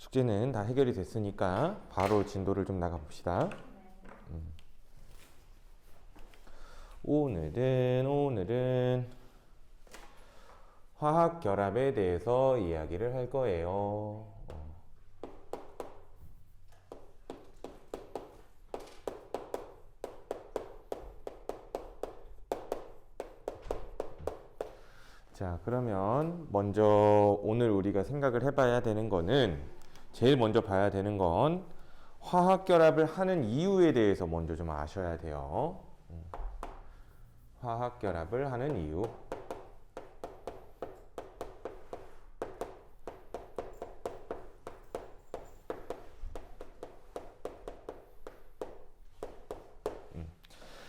숙제는 다 해결이 됐으니까 바로 진도를 좀 나가 봅시다. 오늘은 화학 결합에 대해서 이야기를 할 거예요. 자, 그러면 먼저 오늘 우리가 생각을 해봐야 되는 거는, 제일 먼저 봐야 되는 건 화학 결합을 하는 이유에 대해서 먼저 좀 아셔야 돼요. 화학 결합을 하는 이유.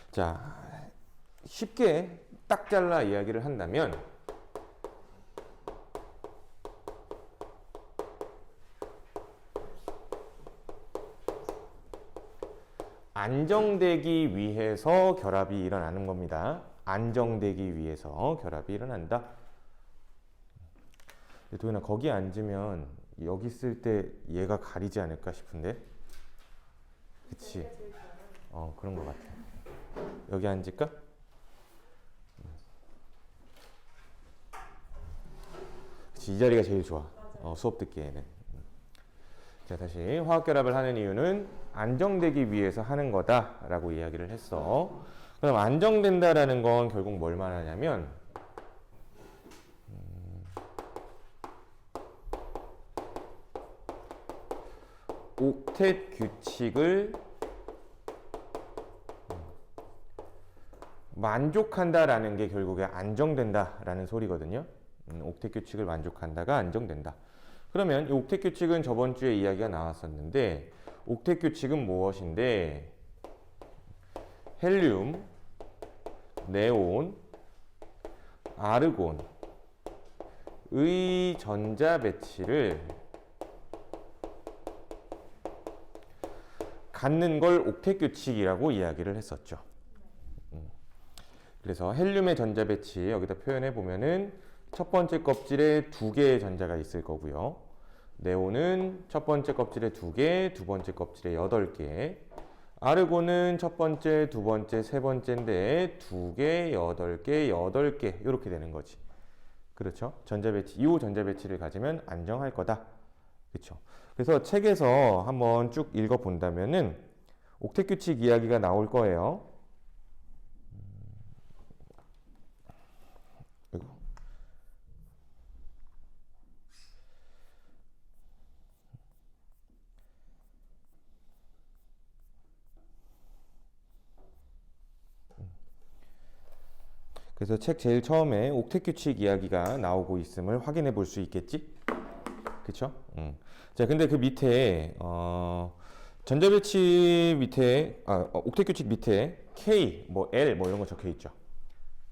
자, 쉽게 딱 잘라 이야기를 한다면, 안정되기 위해서 결합이 일어나는 겁니다. 안정되기 위해서 결합이 일어난다. 도현아, 거기 앉으면 여기 있을 때 얘가 가리지 않을까 싶은데? 그치? 그런 것 같아. 여기 앉을까? 그치, 이 자리가 제일 좋아. 수업 듣기에는. 자, 다시 화학결합을 하는 이유는 안정되기 위해서 하는 거다라고 이야기를 했어. 그럼 안정된다라는 건 결국 뭘 말하냐면 옥텟 규칙을 만족한다라는 게 결국에 안정된다라는 소리거든요. 옥텟 규칙을 만족한다가 안정된다. 그러면 이 옥텟 규칙은 저번 주에 이야기가 나왔었는데, 옥텟 규칙은 무엇인데, 헬륨, 네온, 아르곤의 전자 배치를 갖는 걸 옥텟 규칙이라고 이야기를 했었죠. 그래서 헬륨의 전자 배치 여기다 표현해 보면은 첫 번째 껍질에 2개의 전자가 있을 거고요. 네온은 첫 번째 껍질에 2개, 두 번째 kop질에 8개. 아르곤은 첫 번째, 두 번째, 세 번째인데 2개, 8개, 8개 이렇게 되는 거지. 그렇죠? 전자 배치, 이 전자 배치를 가지면 안정할 거다. 그렇죠? 그래서 책에서 한번 쭉 읽어 본다면은 옥텟 규칙 이야기가 나올 거예요. 그래서 책 제일 처음에 옥텟 규칙 이야기가 나오고 있음을 확인해 볼 수 있겠지? 그쵸? 자, 근데 그 밑에, 전자 배치 밑에, 옥텟 규칙 밑에 K, 뭐 L, 뭐 이런 거 적혀 있죠.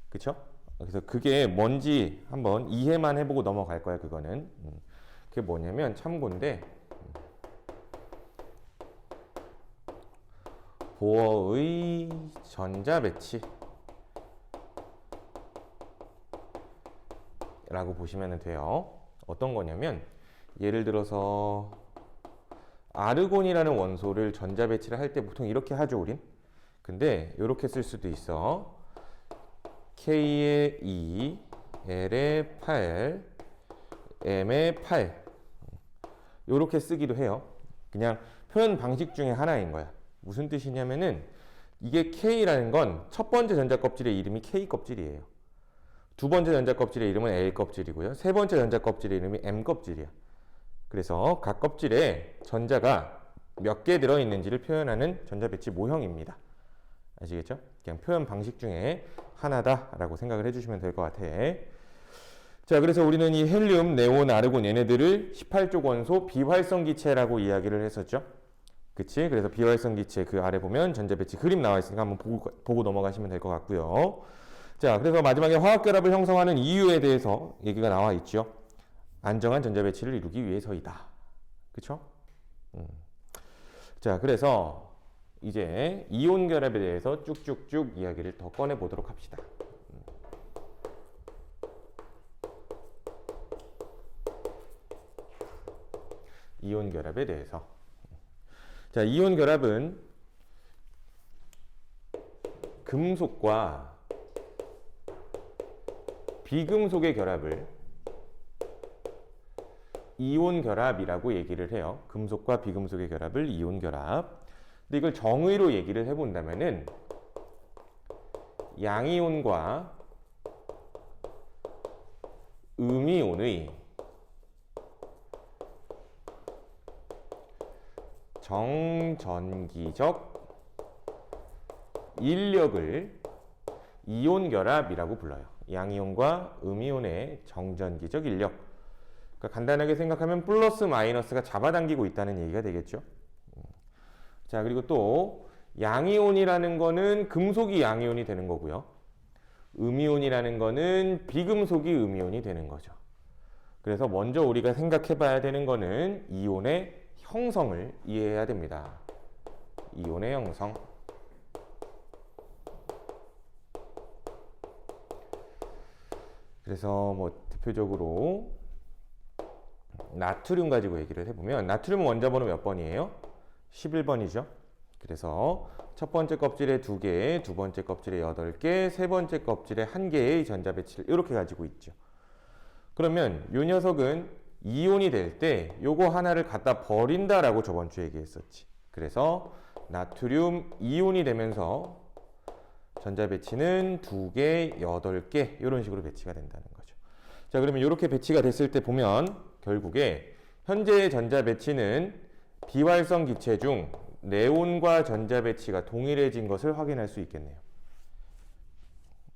그쵸? 그래서 그게 뭔지 한번 이해만 해보고 넘어갈 거야, 그거는. 그게 뭐냐면 참고인데, 보어의 전자 배치. 라고 보시면 돼요. 어떤 거냐면 예를 들어서 아르곤이라는 원소를 전자 배치를 할 때 보통 이렇게 하죠, 우린. 근데 이렇게 쓸 수도 있어. K에 2, L에 8, M에 8 이렇게 쓰기도 해요. 그냥 표현 방식 중에 하나인 거야. 무슨 뜻이냐면은 이게 K라는 건 첫 번째 전자 껍질의 이름이 K 껍질이에요. 두 번째 전자 껍질의 이름은 L 껍질이고요. 세 번째 전자 껍질의 이름이 M 껍질이야. 그래서 각 껍질에 전자가 몇 개 들어있는지를 표현하는 전자 배치 모형입니다. 아시겠죠? 그냥 표현 방식 중에 하나다라고 생각을 해주시면 될 것 같아. 자, 그래서 우리는 이 헬륨, 네온, 아르곤 얘네들을 18족 원소 비활성 기체라고 이야기를 했었죠. 그치? 그래서 비활성 기체 그 아래 보면 전자 배치 그림 나와 있으니까 한번 보고 넘어가시면 될 것 같고요. 자, 그래서 마지막에 화학결합을 형성하는 이유에 대해서 얘기가 나와 있죠. 안정한 전자 배치를 이루기 위해서이다. 그쵸? 자, 그래서 이제 이온 결합에 대해서 쭉쭉쭉 이야기를 더 꺼내 보도록 합시다. 이온 결합에 대해서. 자, 이온 결합은 금속과 비금속의 결합을 이온 결합이라고 얘기를 해요. 금속과 비금속의 결합을 이온 결합. 근데 이걸 정의로 얘기를 해본다면은 양이온과 음이온의 정전기적 인력을 이온 결합이라고 불러요. 양이온과 음이온의 정전기적 인력. 그러니까 간단하게 생각하면 플러스 마이너스가 잡아당기고 있다는 얘기가 되겠죠. 자, 그리고 또 양이온이라는 거는 금속이 양이온이 되는 거고요. 음이온이라는 거는 비금속이 음이온이 되는 거죠. 그래서 먼저 우리가 생각해 봐야 되는 거는 이온의 형성을 이해해야 됩니다. 이온의 형성. 그래서 뭐 대표적으로 나트륨 가지고 얘기를 해보면 나트륨 원자번호 몇 번이에요? 11번이죠. 그래서 첫 번째 껍질에 2개, 두 번째 껍질에 8개, 세 번째 껍질에 1개의 전자 배치를 이렇게 가지고 있죠. 그러면 이 녀석은 이온이 될 때 요거 하나를 갖다 버린다라고 저번 주에 얘기했었지. 그래서 나트륨 이온이 되면서 전자 배치는 2개, 8개 이런 식으로 배치가 된다는 거죠. 자, 그러면 이렇게 배치가 됐을 때 보면 결국에 현재의 전자 배치는 비활성 기체 중 네온과 전자 배치가 동일해진 것을 확인할 수 있겠네요.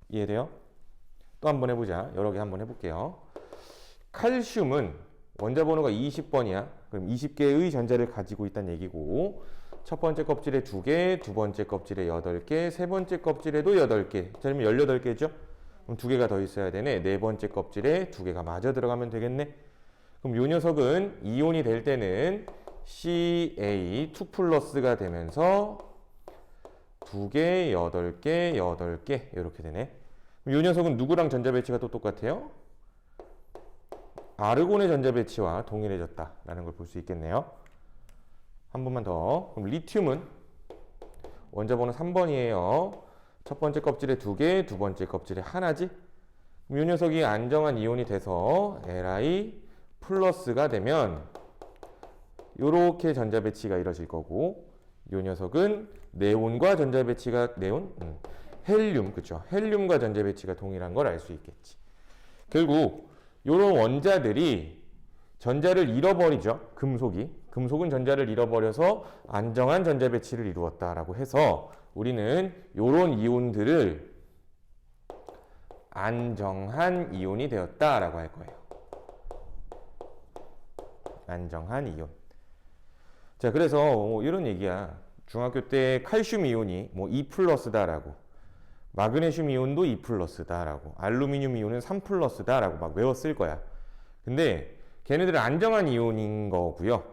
이해돼요? 또 한번 해보자. 여러 개 한번 해볼게요. 칼슘은 원자 번호가 20번이야. 그럼 20개의 전자를 가지고 있다는 얘기고 첫 번째 껍질에 2개, 두 번째 껍질에 8개, 세 번째 껍질에도 8개. 자, 그러면 18개죠? 그럼 2개가 더 있어야 되네. 네 번째 껍질에 2개가 마저 들어가면 되겠네. 그럼 이 녀석은 이온이 될 때는 Ca2 플러스가 되면서 2개, 8개, 8개 이렇게 되네. 그럼 이 녀석은 누구랑 전자 배치가 또 똑같아요? 아르곤의 전자 배치와 동일해졌다라는 걸 볼 수 있겠네요. 한 번만 더. 그럼 리튬은 원자 번호 3번이에요. 첫 번째 껍질에 2개, 두 번째 kop질에 하나지. 그럼 이 녀석이 안정한 이온이 돼서 Li 플러스가 되면 이렇게 전자 배치가 이루어질 거고 이 녀석은 네온과 전자 배치가 헬륨, 그쵸? 헬륨과 전자 배치가 동일한 걸 알 수 있겠지. 결국 이런 원자들이 전자를 잃어버리죠. 금속은 전자를 잃어버려서 안정한 전자 배치를 이루었다라고 해서 우리는 이런 이온들을 안정한 이온이 되었다라고 할 거예요. 안정한 이온. 자, 그래서 이런 얘기야. 중학교 때 칼슘 이온이 뭐 2 플러스다라고, 마그네슘 이온도 2 플러스다라고, 알루미늄 이온은 3 플러스다라고 막 외웠을 거야. 근데 걔네들은 안정한 이온인 거고요.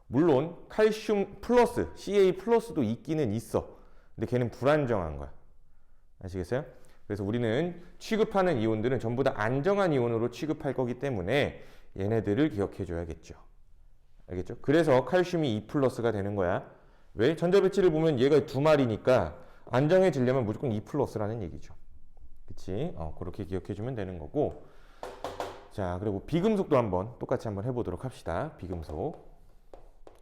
물론 칼슘 플러스, Ca 플러스도 있기는 있어. 근데 걔는 불안정한 거야. 아시겠어요? 그래서 우리는 취급하는 이온들은 전부 다 안정한 이온으로 취급할 거기 때문에 얘네들을 기억해 줘야겠죠. 알겠죠? 그래서 칼슘이 2 플러스가 되는 거야. 왜? 전자 배치를 보면 얘가 두 마리니까 안정해지려면 무조건 2 플러스라는 얘기죠. 그치? 그렇게 기억해 주면 되는 거고. 자, 그리고 비금속도 한번 똑같이 한번 해보도록 합시다. 비금속.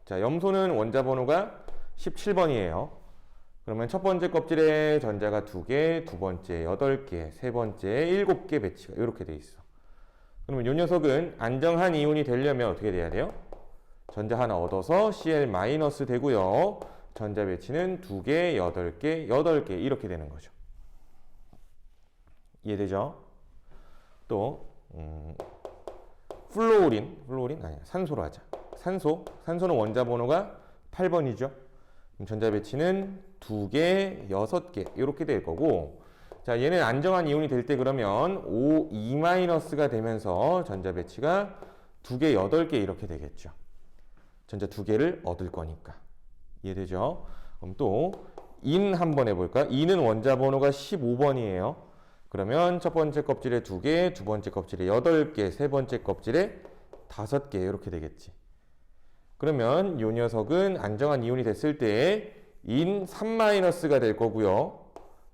자, 염소는 원자 번호가 17번이에요. 그러면 첫 번째 껍질에 전자가 2개, 두 번째 8개, 세 번째 7개 배치가 이렇게 돼 있어. 그러면 이 녀석은 안정한 이온이 되려면 어떻게 돼야 돼요? 전자 하나 얻어서 Cl- 되고요. 전자 배치는 2개, 8개, 8개 이렇게 되는 거죠. 이해되죠? 또 플로린 아니야, 산소로 하자. 산소는 원자 번호가 8번이죠. 그럼 전자 배치는 2개, 6개 이렇게 될 거고, 자, 얘는 안정한 이온이 될 때 그러면 O2-가 되면서 전자 배치가 2개, 8개 이렇게 되겠죠. 전자 2개를 얻을 거니까. 이해되죠? 그럼 또 인 한번 해볼까? 인은 원자 번호가 15번이에요. 그러면 첫 번째 껍질에 2개, 두 번째 껍질에 8개, 세 번째 껍질에 5개 이렇게 되겠지. 그러면 이 녀석은 안정한 이온이 됐을 때 인 3-가 될 거고요.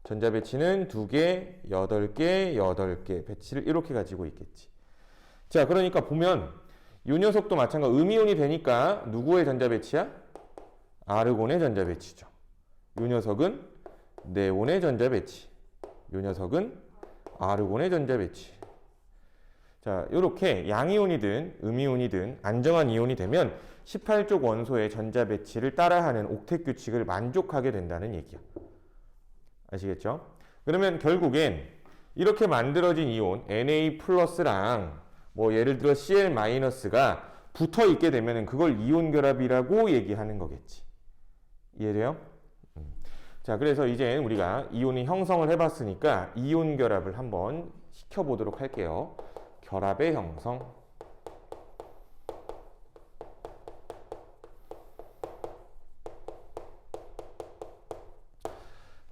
전자 배치는 2개, 8개, 8개 배치를 이렇게 가지고 있겠지. 자, 그러니까 보면 이 녀석도 마찬가지로 음이온이 되니까 누구의 전자 배치야? 아르곤의 전자 배치죠. 이 녀석은 네온의 전자 배치. 이 녀석은 아르곤의 전자 배치. 자, 이렇게 양이온이든 음이온이든 안정한 이온이 되면 18쪽 원소의 전자 배치를 따라하는 옥텟 규칙을 만족하게 된다는 얘기야. 아시겠죠? 그러면 결국엔 이렇게 만들어진 이온 Na 플러스랑 뭐 예를 들어 Cl 마이너스가 붙어 있게 되면 그걸 이온 결합이라고 얘기하는 거겠지. 이해돼요? 자, 그래서 이제 우리가 이온이 형성을 해봤으니까 이온 결합을 한번 시켜보도록 할게요. 결합의 형성.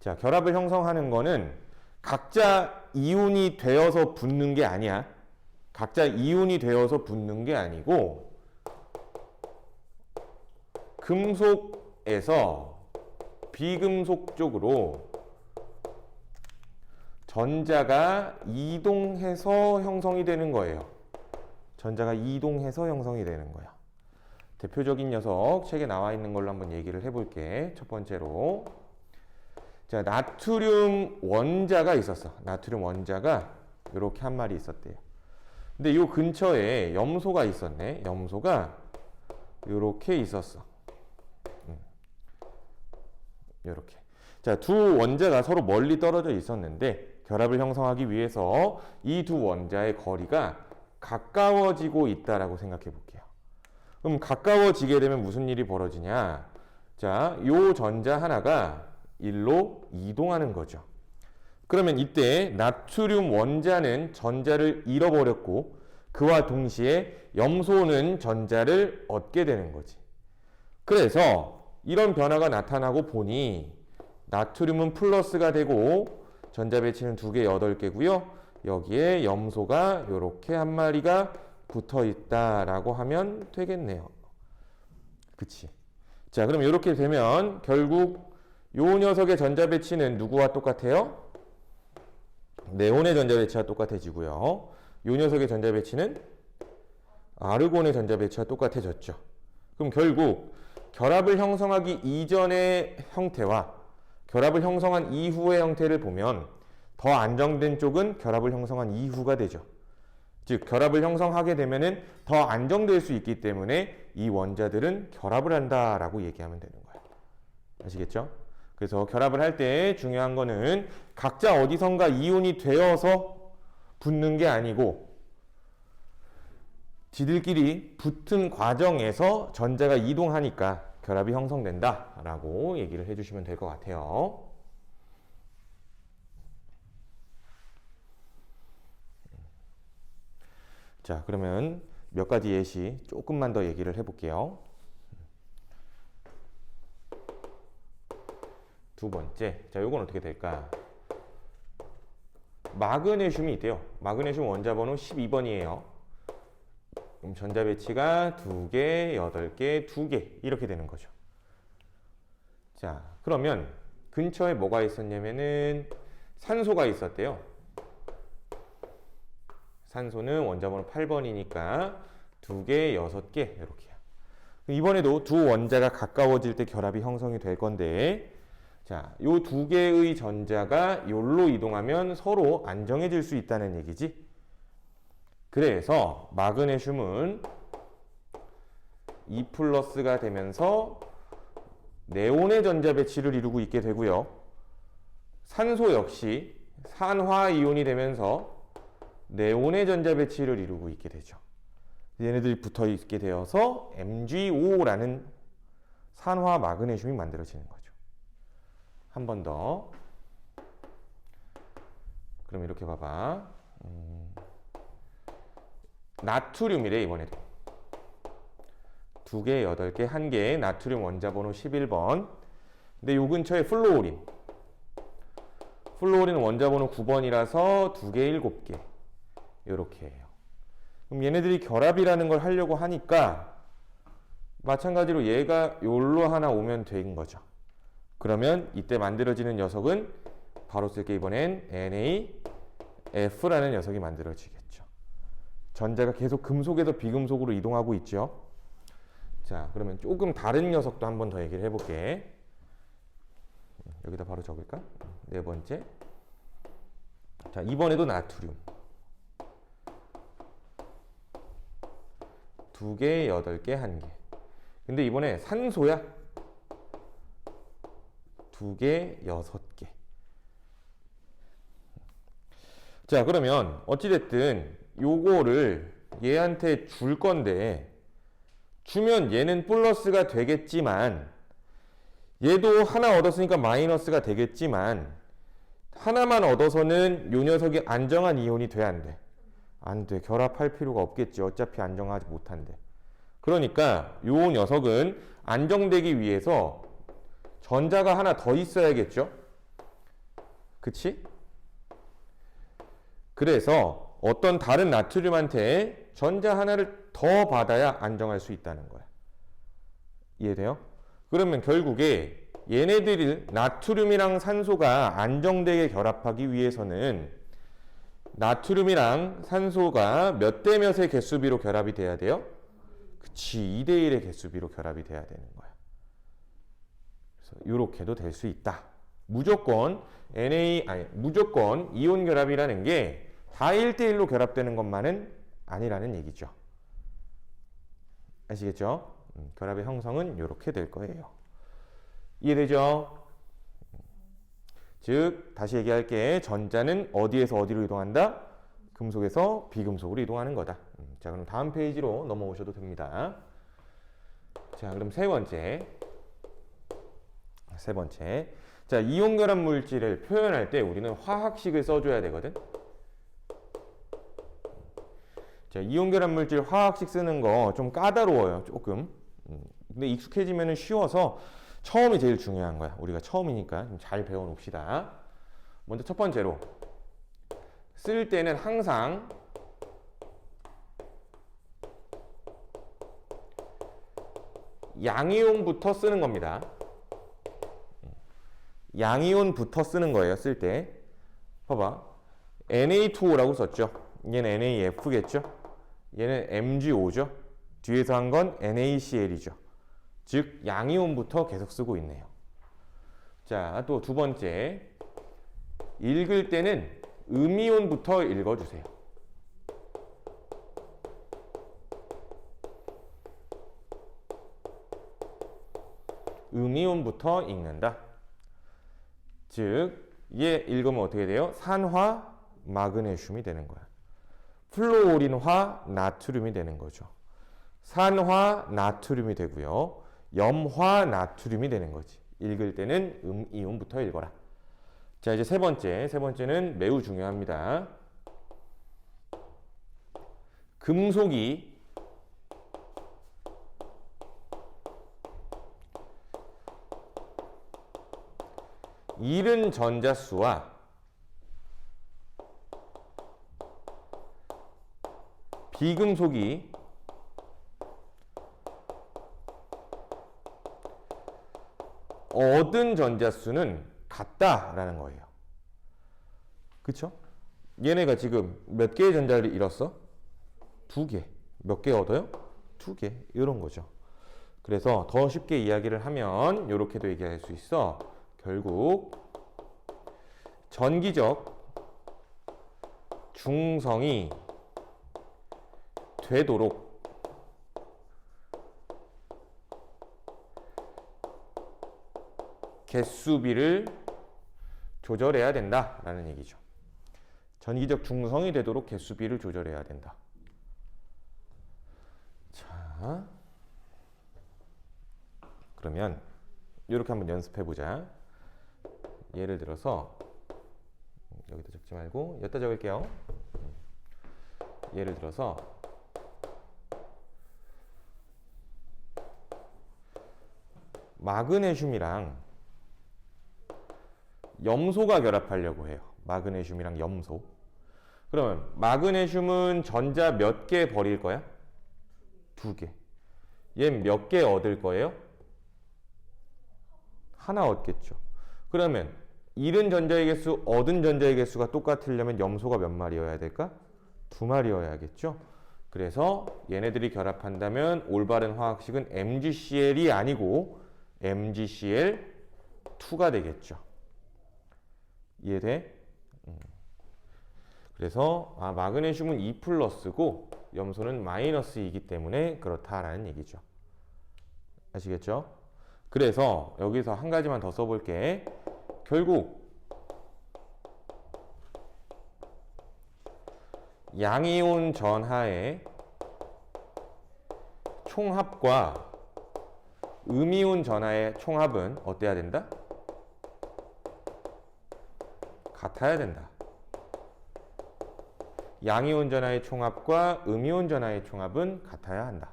자, 결합을 형성하는 거는 각자 이온이 되어서 붙는 게 아니야. 각자 이온이 되어서 붙는 게 아니고 금속에서 비금속 쪽으로 전자가 이동해서 형성이 되는 거예요. 전자가 이동해서 형성이 되는 거야. 대표적인 녀석 책에 나와 있는 걸로 한번 얘기를 해볼게. 첫 번째로 자, 나트륨 원자가 있었어. 나트륨 원자가 이렇게 한 마리 있었대요. 근데 이 근처에 염소가 있었네. 염소가 이렇게 있었어. 이렇게. 자, 두 원자가 서로 멀리 떨어져 있었는데 결합을 형성하기 위해서 이 두 원자의 거리가 가까워지고 있다라고 생각해 볼게요. 그럼 가까워지게 되면 무슨 일이 벌어지냐? 자, 요 전자 하나가 일로 이동하는 거죠. 그러면 이때 나트륨 원자는 전자를 잃어버렸고 그와 동시에 염소는 전자를 얻게 되는 거지. 그래서 이런 변화가 나타나고 보니 나트륨은 플러스가 되고 전자 배치는 2개, 8개고요. 여기에 염소가 이렇게 한 마리가 붙어 있다라고 하면 되겠네요. 그치? 자, 그럼 이렇게 되면 결국 요 녀석의 전자 배치는 누구와 똑같아요? 네온의 전자 배치와 똑같아지고요. 요 녀석의 전자 배치는 아르곤의 전자 배치와 똑같아졌죠. 그럼 결국 결합을 형성하기 이전의 형태와 결합을 형성한 이후의 형태를 보면 더 안정된 쪽은 결합을 형성한 이후가 되죠. 즉 결합을 형성하게 되면은 더 안정될 수 있기 때문에 이 원자들은 결합을 한다라고 얘기하면 되는 거예요. 아시겠죠? 그래서 결합을 할 때 중요한 거는 각자 어디선가 이온이 되어서 붙는 게 아니고 지들끼리 붙은 과정에서 전자가 이동하니까 결합이 형성된다라고 얘기를 해주시면 될 것 같아요. 자, 그러면 몇 가지 예시 조금만 더 얘기를 해볼게요. 두 번째, 자, 요건 어떻게 될까? 마그네슘이 있대요. 마그네슘 원자번호 12번이에요. 그럼 전자 배치가 2개, 8개, 2개 이렇게 되는 거죠. 자, 그러면 근처에 뭐가 있었냐면은 산소가 있었대요. 산소는 원자번호 8번이니까 2개, 6개 이렇게요. 이번에도 두 원자가 가까워질 때 결합이 형성이 될 건데 자, 요 2개의 전자가 요로 이동하면 서로 안정해질 수 있다는 얘기지. 그래서 마그네슘은 2+가 되면서 네온의 전자 배치를 이루고 있게 되고요. 산소 역시 산화이온이 되면서 네온의 전자 배치를 이루고 있게 되죠. 얘네들이 붙어 있게 되어서 MgO라는 산화 마그네슘이 만들어지는 거죠. 한 번 더. 그럼 이렇게 봐봐. 나트륨이래, 이번에도. 2개, 8개, 1개, 나트륨 원자번호 11번. 근데 요 근처에 플루오린. 플루오린 원자번호 9번이라서 2개, 7개. 요렇게 해요. 그럼 얘네들이 결합이라는 걸 하려고 하니까 마찬가지로 얘가 요로 하나 오면 된 거죠. 그러면 이때 만들어지는 녀석은 바로 쓸게 이번엔 NaF라는 녀석이 만들어지겠죠. 전자가 계속 금속에서 비금속으로 이동하고 있죠. 자, 그러면 조금 다른 녀석도 한 번 더 얘기를 해볼게. 여기다 바로 적을까? 네 번째. 자, 이번에도 나트륨. 2개, 8개, 1개. 근데 이번에 산소야. 2개, 6개. 자, 그러면 어찌됐든 요거를 얘한테 줄 건데 주면 얘는 플러스가 되겠지만 얘도 하나 얻었으니까 마이너스가 되겠지만 하나만 얻어서는 요 녀석이 안정한 이온이 돼, 안 돼? 안 돼. 결합할 필요가 없겠지. 어차피 안정하지 못한대. 그러니까 요 녀석은 안정되기 위해서 전자가 하나 더 있어야겠죠? 그치? 그래서 어떤 다른 나트륨한테 전자 하나를 더 받아야 안정할 수 있다는 거야. 이해돼요? 그러면 결국에 얘네들이 나트륨이랑 산소가 안정되게 결합하기 위해서는 나트륨이랑 산소가 몇 대 몇의 개수비로 결합이 돼야 돼요? 그치, 2대 1의 개수비로 결합이 돼야 되는 거야. 그래서 이렇게도 될 수 있다. 무조건 무조건 이온 결합이라는 게 다 1대1로 결합되는 것만은 아니라는 얘기죠. 아시겠죠? 결합의 형성은 이렇게 될 거예요. 이해되죠? 즉 다시 얘기할게. 전자는 어디에서 어디로 이동한다? 금속에서 비금속으로 이동하는 거다. 자, 그럼 다음 페이지로 넘어오셔도 됩니다. 자, 그럼 세 번째. 자, 이온 결합 물질을 표현할 때 우리는 화학식을 써줘야 되거든. 자, 이온 결합 물질 화학식 쓰는 거 좀 까다로워요, 조금. 근데 익숙해지면 쉬워서 처음이 제일 중요한 거야. 우리가 처음이니까 좀 잘 배워 놓읍시다. 먼저 첫 번째로 쓸 때는 항상 양이온부터 쓰는 겁니다. 양이온부터 쓰는 거예요, 쓸 때. 봐봐. Na2O라고 썼죠. 얘는 NaF겠죠. 얘는 MgO죠. 뒤에서 한 건 NaCl이죠. 즉 양이온부터 계속 쓰고 있네요. 자, 또 두 번째. 읽을 때는 음이온부터 읽어주세요. 음이온부터 읽는다. 즉, 얘 읽으면 어떻게 돼요? 산화 마그네슘이 되는 거야. 플로오린화 나트륨이 되는 거죠. 산화 나트륨이 되고요. 염화 나트륨이 되는 거지. 읽을 때는 음이온부터 읽어라. 자, 이제 세 번째는 매우 중요합니다. 금속이 잃은 전자수와 비금속이 얻은 전자수는 같다라는 거예요. 그쵸? 얘네가 지금 몇 개의 전자를 잃었어? 2개. 몇 개 얻어요? 2개. 이런 거죠. 그래서 더 쉽게 이야기를 하면 이렇게도 얘기할 수 있어. 결국 전기적 중성이 되도록 개수비를 조절해야 된다라는 얘기죠. 전기적 중성이 되도록 개수비를 조절해야 된다. 자, 그러면 이렇게 한번 연습해 보자. 예를 들어서 여기다 적지 말고 여기다 적을게요. 예를 들어서 마그네슘이랑 염소가 결합하려고 해요. 마그네슘이랑 염소. 그러면 마그네슘은 전자 몇 개 버릴 거야? 2개. 얘 몇 개 얻을 거예요? 하나 얻겠죠. 그러면 잃은 전자의 개수, 얻은 전자의 개수가 똑같으려면 염소가 몇 마리여야 될까? 두 마리여야겠죠. 그래서 얘네들이 결합한다면 올바른 화학식은 MgCl이 아니고 MgCl2가 되겠죠. 이해돼? 그래서 마그네슘은 2 플러스고 염소는 마이너스이기 때문에 그렇다라는 얘기죠. 아시겠죠? 그래서 여기서 한 가지만 더 써볼게. 결국 양이온 전하의 총합과 음이온 전하의 총합은 어때야 된다? 같아야 된다. 양이온 전하의 총합과 음이온 전하의 총합은 같아야 한다.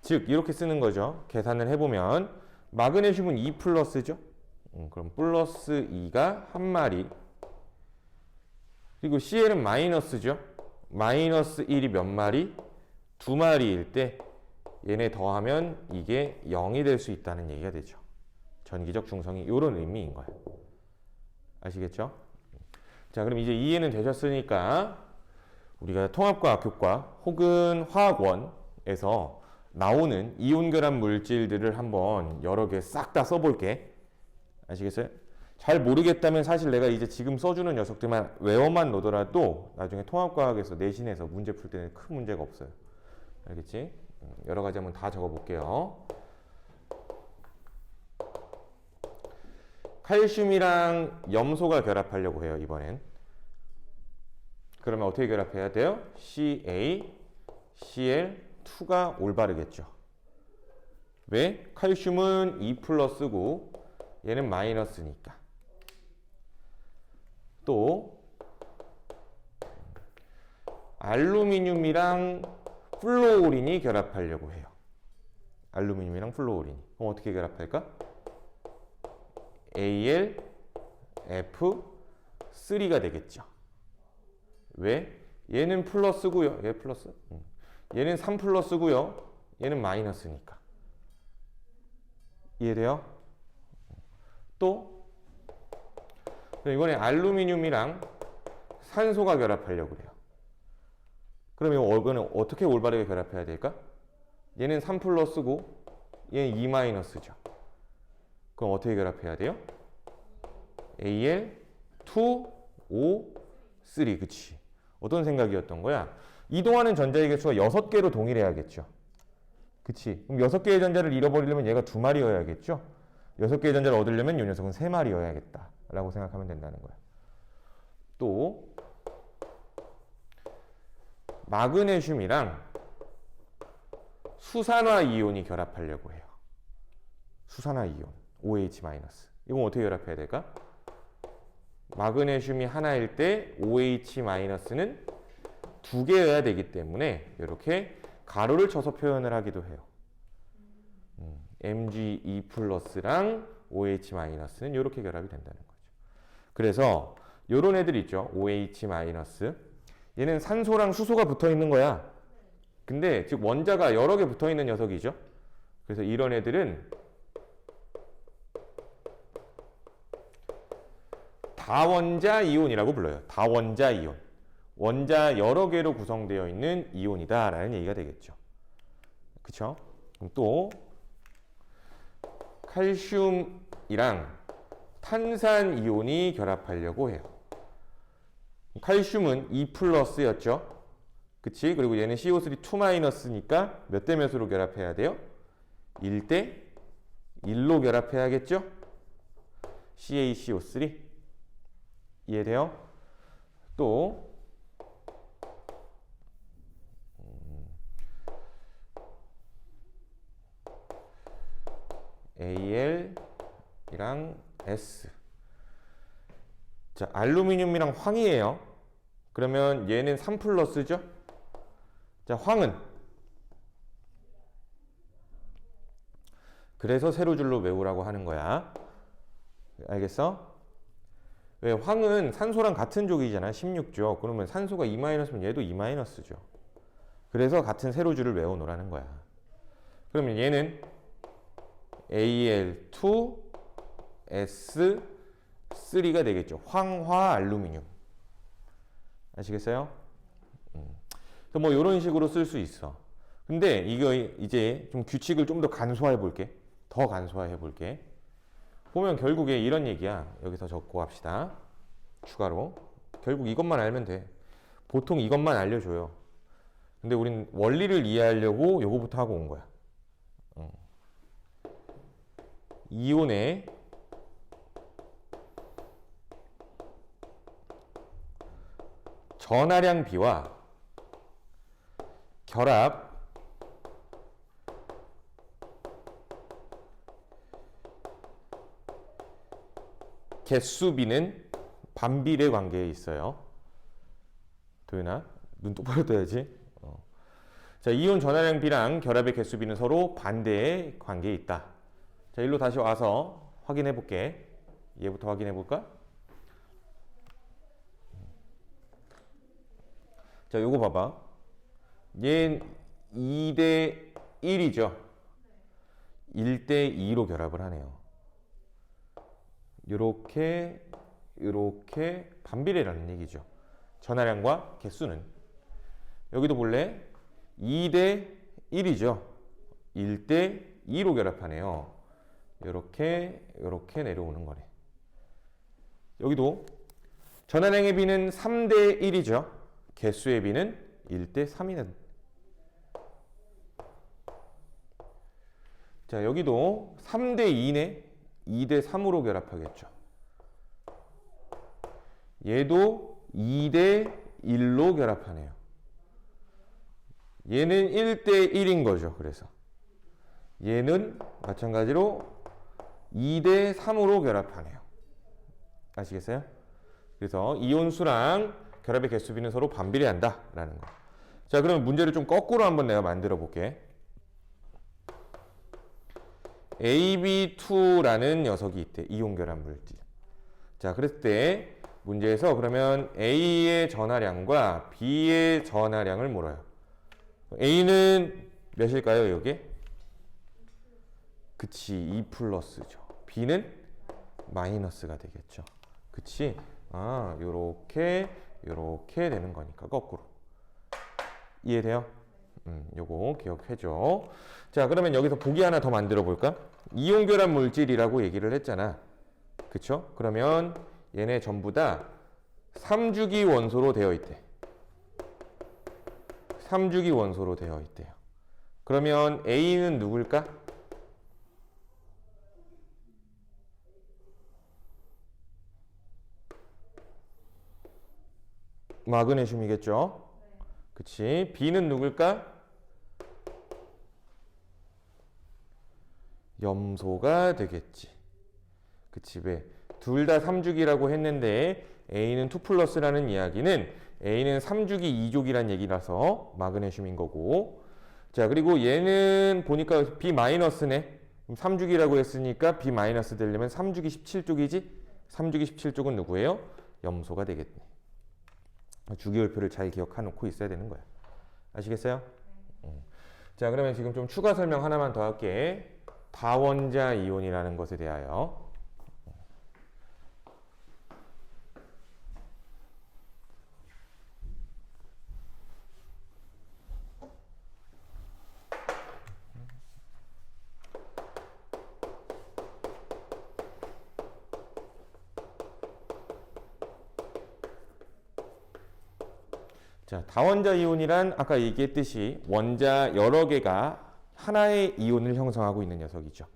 즉 이렇게 쓰는 거죠. 계산을 해보면 마그네슘은 2 플러스죠. 그럼 플러스 2가 한 마리. 그리고 Cl은 마이너스죠. 마이너스 1이 몇 마리? 두 마리일 때 얘네 더하면 이게 0이 될 수 있다는 얘기가 되죠. 전기적 중성이 이런 의미인 거예요. 아시겠죠? 자, 그럼 이제 이해는 되셨으니까 우리가 통합과학 효과 혹은 화학원에서 나오는 이온 결합 물질들을 한번 여러 개 싹 다 써볼게. 아시겠어요? 잘 모르겠다면 사실 내가 이제 지금 써주는 녀석들만 외워만 놓더라도 나중에 통합과학에서 내신에서 문제 풀 때는 큰 문제가 없어요. 알겠지? 여러 가지 한번 다 적어볼게요. 칼슘이랑 염소가 결합하려고 해요, 이번엔. 그러면 어떻게 결합해야 돼요? CaCl2가 올바르겠죠. 왜? 칼슘은 2 플러스고 얘는 마이너스니까. 또 알루미늄이랑 플로오린이 결합하려고 해요. 알루미늄이랑 플로오린이. 그럼 어떻게 결합할까? AlF3가 되겠죠. 왜? 얘는 플러스고요. 얘 플러스. 얘는 3 플러스고요. 얘는 마이너스니까. 이해돼요? 또 이번에 알루미늄이랑 산소가 결합하려고 그래요. 그럼 이거는 어떻게 올바르게 결합해야 될까? 얘는 3 플러스고 얘는 2 마이너스죠. 그럼 어떻게 결합해야 돼요? Al2O3. 그치? 어떤 생각이었던 거야? 이동하는 전자의 개수가 6개로 동일해야겠죠. 그치? 그럼 6개의 전자를 잃어버리려면 얘가 2마리여야겠죠? 6개의 전자를 얻으려면 이 녀석은 3마리여야겠다 라고 생각하면 된다는 거야. 또 마그네슘이랑 수산화 이온이 결합하려고 해요. 수산화 이온 OH-. 이건 어떻게 결합해야 될까? 마그네슘이 하나일 때 OH-는 2개여야 되기 때문에 이렇게 가로를 쳐서 표현을 하기도 해요. Mg2 플러스랑 OH-는 이렇게 결합이 된다는 거죠. 그래서 이런 애들 있죠. OH-. 얘는 산소랑 수소가 붙어 있는 거야. 근데 즉 원자가 여러 개 붙어 있는 녀석이죠. 그래서 이런 애들은 다원자 이온이라고 불러요. 다원자 이온. 원자 여러 개로 구성되어 있는 이온이다 라는 얘기가 되겠죠. 그쵸? 그럼 또 칼슘이랑 탄산 이온이 결합하려고 해요. 칼슘은 2 플러스였죠. 그치? 그리고 얘는 CO3 2 마이너스니까 몇 대 몇으로 결합해야 돼요? 1대 1로 결합해야겠죠? CaCO3. 이해돼요? 또 Al이랑 S. 자, 알루미늄이랑 황이에요. 그러면 얘는 3 플러스죠? 자, 황은 그래서 세로줄로 외우라고 하는 거야. 알겠어? 왜? 황은 산소랑 같은 족이잖아. 16족. 그러면 산소가 2-면 얘도 2-죠. 그래서 같은 세로줄을 외워 놓으라는 거야. 그러면 얘는 Al2S3가 되겠죠. 황화 알루미늄. 아시겠어요? 뭐 이런 식으로 쓸 수 있어. 근데 이거 이제 좀 규칙을 좀 더 간소화해 볼게. 더 간소화해 볼게. 보면 결국에 이런 얘기야. 여기서 적고 합시다. 추가로. 결국 이것만 알면 돼. 보통 이것만 알려줘요. 근데 우린 원리를 이해하려고 요거부터 하고 온 거야. 이온의 전하량 비와 결합 개수비는 반비례 관계에 있어요. 도윤아, 눈 똑바로 떠야지. 자, 이온 전하량 비랑 결합의 개수비는 서로 반대의 관계에 있다. 자, 일로 다시 와서 확인해 볼게. 얘부터 확인해 볼까? 자, 요거 봐봐. 얘는 2대 1이죠. 1대 2로 결합을 하네요. 요렇게 반비례라는 얘기죠. 전하량과 개수는. 여기도 볼래? 2대 1이죠. 1대 2로 결합하네요. 요렇게 내려오는 거네. 여기도 전하량의 비는 3대 1이죠. 개수의 비는 1대 3이는. 자, 여기도 3대 2네. 2대 3으로 결합하겠죠. 얘도 2대 1로 결합하네요. 얘는 1대 1인 거죠. 그래서 얘는 마찬가지로 2대 3으로 결합하네요. 아시겠어요? 그래서 이온수랑 결합의 개수비는 서로 반비례한다 라는 거. 자, 그러면 문제를 좀 거꾸로 한번 내가 만들어 볼게. AB2라는 녀석이 있대. 이온 결합 물질. 자, 그랬을 때 문제에서 그러면 A의 전하량과 B의 전하량을 물어요. A는 몇일까요, 여기? 그치, 2 플러스죠. B는 마이너스가 되겠죠. 그치? 아, 요렇게 되는 거니까, 거꾸로. 이해돼요? 요거 기억해줘. 자, 그러면 여기서 보기 하나 더 만들어 볼까? 이온 결합 물질이라고 얘기를 했잖아. 그쵸? 그러면 얘네 전부 다 3주기 원소로 되어 있대. 3주기 원소로 되어 있대요. 그러면 A는 누굴까? 마그네슘이겠죠? 그치? B는 누굴까? 염소가 되겠지. 그치? 왜? 둘 다 3주기라고 했는데 A는 2 플러스라는 이야기는 A는 3주기 2족이란 얘기라서 마그네슘인 거고. 자, 그리고 얘는 보니까 B 마이너스네. 3주기라고 했으니까 B 마이너스 되려면 3주기 17쪽이지? 3주기 17쪽은 누구예요? 염소가 되겠네. 주기율표를 잘 기억해놓고 있어야 되는 거야. 아시겠어요? 자, 그러면 지금 좀 추가 설명 하나만 더 할게. 다원자 이온이라는 것에 대하여. 자, 다원자 이온이란 아까 얘기했듯이 원자 여러 개가 하나의 이온을 형성하고 있는 녀석이죠.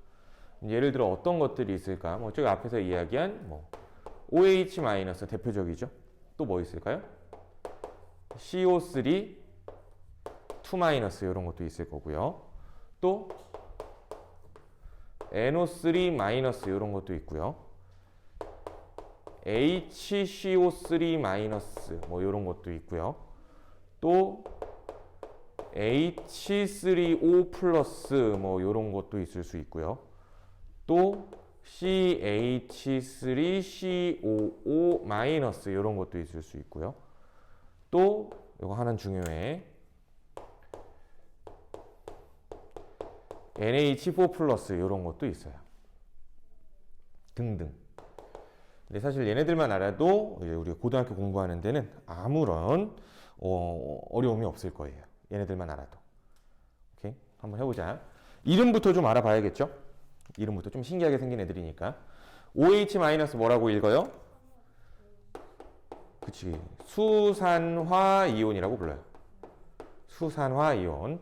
예를 들어 어떤 것들이 있을까? 뭐 저기 앞에서 이야기한 뭐 OH- 대표적이죠. 또 뭐 있을까요? CO3, 2- 이런 것도 있을 거고요. 또 NO3- 이런 것도 있고요. HCO3- 뭐 이런 것도 있고요. 또 H3O 플러스 뭐 이런 것도 있을 수 있고요. 또 CH3COO 마이너스 이런 것도 있을 수 있고요. 또 이거 하나는 중요해. NH4 플러스 이런 것도 있어요. 등등. 근데 사실 얘네들만 알아도 이제 우리가 고등학교 공부하는 데는 아무런 어려움이 없을 거예요. 얘네들만 알아도. 오케이? 한번 해보자. 이름부터 좀 알아봐야겠죠? 이름부터 좀 신기하게 생긴 애들이니까. OH 마이너스 뭐라고 읽어요? 그치. 수산화 이온이라고 불러요. 수산화 이온.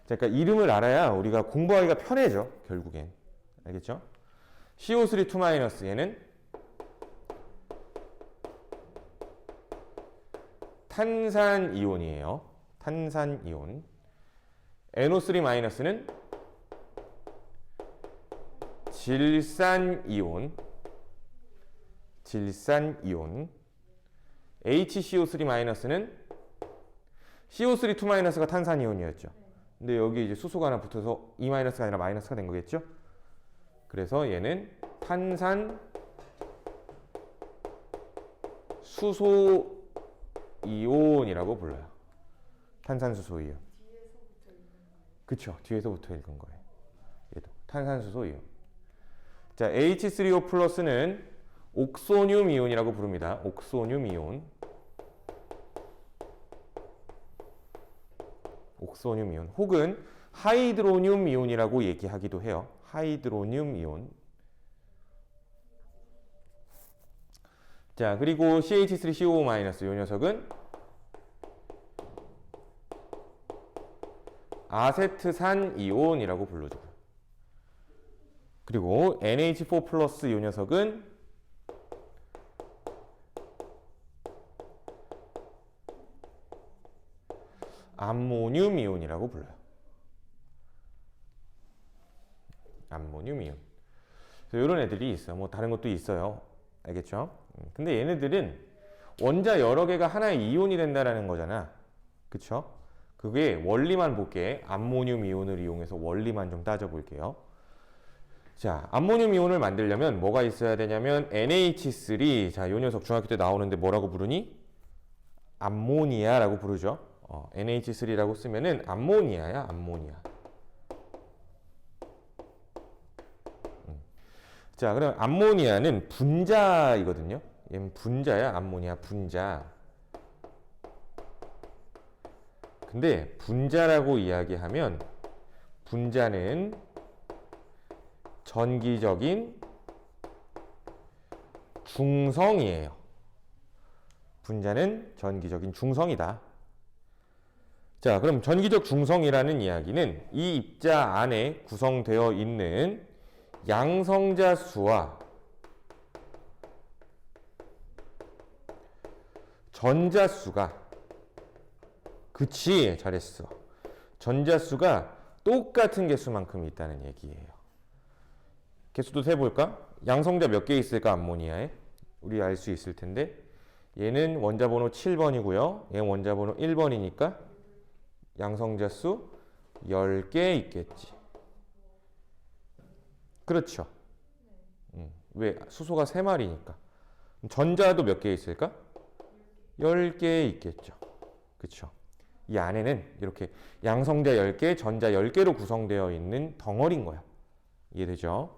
그러니까 이름을 알아야 우리가 공부하기가 편해져. 결국엔. 알겠죠? CO3 2 마이너스 얘는 탄산 이온이에요. 탄산 이온. NO3 마이너스는 질산 이온. 질산 이온. HCO3 마이너스는 CO3 2 마이너스가 탄산 이온이었죠. 근데 여기 이제 수소가 하나 붙어서 E 마이너스가 아니라 마이너스가 된 거겠죠? 그래서 얘는 탄산 수소 이온이라고 불러요. 탄산수소 이온. 그쵸. 뒤에서 붙어 읽은 거예요. 얘도 탄산수소 이온. 자, H3O 플러스는 옥소늄 이온이라고 부릅니다. 옥소늄 이온. 옥소늄 이온. 혹은 하이드로늄 이온이라고 얘기하기도 해요. 하이드로늄 이온. 자, 그리고 CH3COO- 이 녀석은 아세트산 이온이라고 불러줘요. 그리고 NH4 플러스 이 녀석은 암모늄 이온이라고 불러요. 암모늄 이온. 이런 애들이 있어요. 뭐 다른 것도 있어요. 알겠죠? 근데 얘네들은 원자 여러 개가 하나의 이온이 된다라는 거잖아. 그쵸? 그게 원리만 볼게. 암모늄 이온을 이용해서 원리만 좀 따져볼게요. 자, 암모늄 이온을 만들려면 뭐가 있어야 되냐면 NH3. 자, 요 녀석 중학교 때 나오는데 뭐라고 부르니? 암모니아라고 부르죠. NH3라고 쓰면은 암모니아야, 암모니아. 자, 그럼 암모니아는 분자이거든요. 얘는 분자야, 암모니아 분자. 근데 분자라고 이야기하면 분자는 전기적인 중성이에요. 분자는 전기적인 중성이다. 자, 그럼 전기적 중성이라는 이야기는 이 입자 안에 구성되어 있는 양성자 수와 전자 수가, 그치, 잘했어. 전자 수가 똑같은 개수만큼 있다는 얘기예요. 개수도 세볼까? 양성자 몇 개 있을까, 암모니아에? 우리 알 수 있을 텐데. 얘는 원자 번호 7번이고요. 얘는 원자 번호 1번이니까 양성자 수 10개 있겠지. 그렇죠. 왜? 수소가 3마리니까. 전자도 몇 개 있을까? 10개 있겠죠. 그렇죠. 이 안에는 이렇게 양성자 10개, 전자 10개로 구성되어 있는 덩어리인 거야. 이해되죠?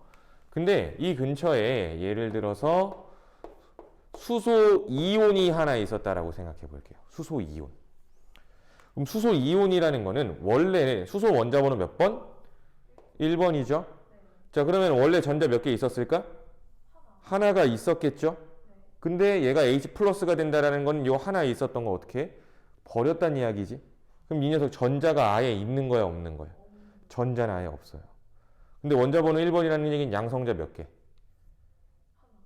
근데 이 근처에 예를 들어서 수소 이온이 하나 있었다라고 생각해 볼게요. 수소 이온. 그럼 수소 이온이라는 거는 원래 수소 원자 번호 몇 번? 1번이죠. 자, 그러면 원래 전자 몇 개 있었을까? 하나가 있었겠죠. 근데 얘가 H 플러스가 된다라는 건 요 하나 있었던 거 어떻게 해? 버렸단 이야기지. 그럼 이 녀석 전자가 아예 있는 거야, 없는 거야? 전자는 아예 없어요. 근데 원자 번호 1번이라는 얘기는 양성자 몇 개?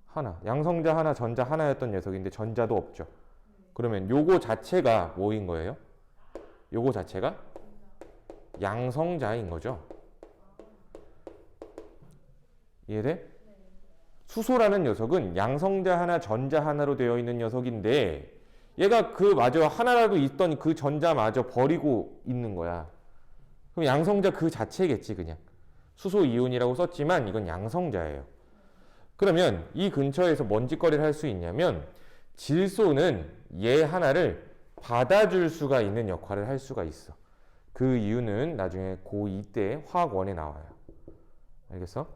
하나. 양성자 하나, 전자 하나였던 녀석인데 전자도 없죠. 그러면 요거 자체가 뭐인 거예요? 요거 자체가 양성자인 거죠. 이해돼? 수소라는 녀석은 양성자 하나, 전자 하나로 되어 있는 녀석인데 얘가 그 마저 하나라도 있던 그 전자마저 버리고 있는 거야. 그럼 양성자 그 자체겠지, 그냥. 수소 이온이라고 썼지만 이건 양성자예요. 그러면 이 근처에서 뭔 짓거리를 할 수 있냐면 질소는 얘 하나를 받아줄 수가 있는 역할을 할 수가 있어. 그 이유는 나중에 고2 때 화학 1에 나와요. 알겠어?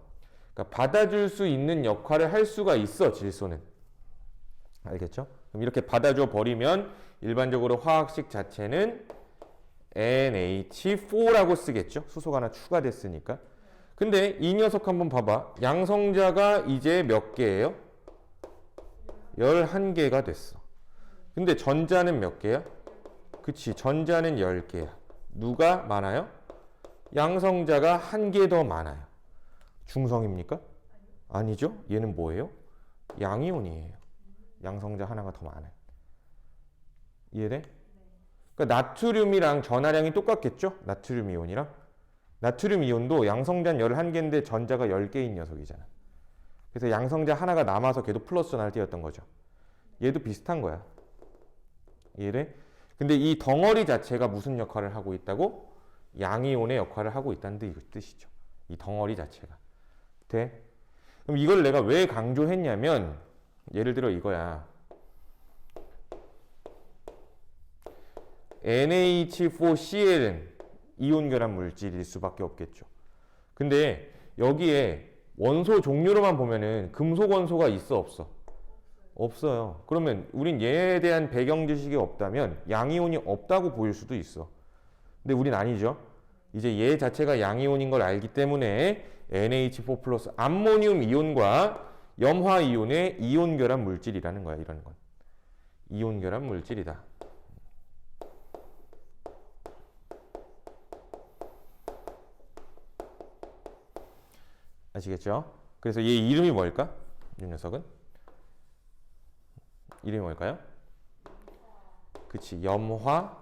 그러니까 받아줄 수 있는 역할을 할 수가 있어, 질소는. 알겠죠? 그럼 이렇게 받아줘 버리면 일반적으로 화학식 자체는 NH4라고 쓰겠죠? 수소가 하나 추가됐으니까. 근데 이 녀석 한번 봐봐. 양성자가 이제 몇 개예요? 11개가 됐어. 근데 전자는 몇 개야? 그치, 전자는 10개야. 누가 많아요? 양성자가 1개 더 많아요. 중성입니까? 아니죠. 얘는 뭐예요? 양이온이에요. 양성자 하나가 더 많아요. 이해돼? 그러니까 나트륨이랑 전하량이 똑같겠죠? 나트륨 이온이랑. 나트륨 이온도 양성자는 11개인데 전자가 10개인 녀석이잖아. 그래서 양성자 하나가 남아서 걔도 플러스 하나를 띄었던 거죠. 얘도 비슷한 거야. 이해돼? 근데 이 덩어리 자체가 무슨 역할을 하고 있다고? 양이온의 역할을 하고 있다는 뜻이죠. 이 덩어리 자체가. 돼? 그럼 이걸 내가 왜 강조했냐면 예를 들어 이거야. NH4Cl은 이온 결합 물질일 수밖에 없겠죠. 근데 여기에 원소 종류로만 보면은 금속 원소가 있어 없어? 없어요. 그러면 우린 얘에 대한 배경 지식이 없다면 양이온이 없다고 보일 수도 있어. 근데 우린 아니죠. 이제 얘 자체가 양이온인 걸 알기 때문에 NH4 플러스 암모늄 이온과 염화 이온의 이온 결합 물질이라는 거야. 이런 건. 이온 결합 물질이다. 아시겠죠? 그래서 얘 이름이 뭘까? 이 녀석은? 이름이 뭘까요? 그치, 염화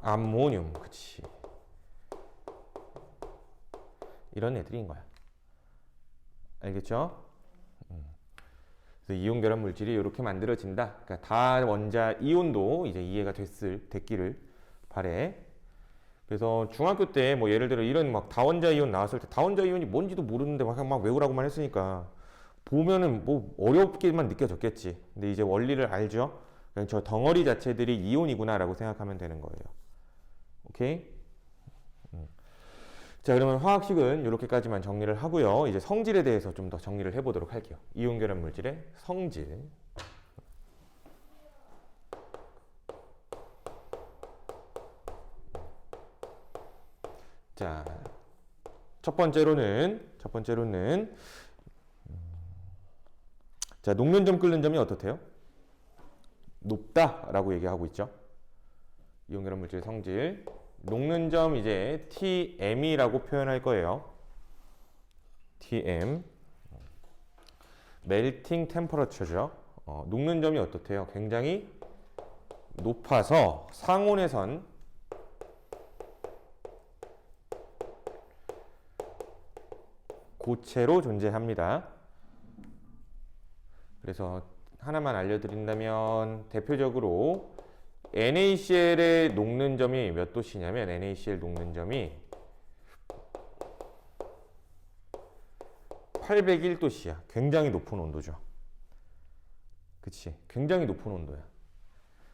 암모늄. 그치. 이런 애들인 거야. 알겠죠? 그래서 이온 결합 물질이 이렇게 만들어진다. 그러니까 다원자 이온도 이제 이해가 됐기를 바래. 그래서 중학교 때 뭐 예를 들어 이런 막 다원자 이온 나왔을 때 다원자 이온이 뭔지도 모르는데 막 외우라고만 했으니까 보면은 뭐 어렵게만 느껴졌겠지. 근데 이제 원리를 알죠. 그냥 저 덩어리 자체들이 이온이구나라고 생각하면 되는 거예요. 오케이? 자, 그러면 화학식은 이렇게까지만 정리를 하고요. 이제 성질에 대해서 좀 더 정리를 해보도록 할게요. 이온 결합 물질의 성질. 자, 첫 번째로는 자, 녹는 점 끓는 점이 어떻대요? 높다라고 얘기하고 있죠. 이온 결합 물질의 성질. 녹는 점 이제 TM이라고 표현할 거예요. TM. 멜팅 템퍼러처죠. 녹는 점이 어떻대요? 굉장히 높아서 상온에선 고체로 존재합니다. 그래서 하나만 알려드린다면 대표적으로 NaCl의 녹는 점이 몇 도씨냐면 NaCl 녹는 점이 801도씨야. 굉장히 높은 온도죠. 그치? 굉장히 높은 온도야.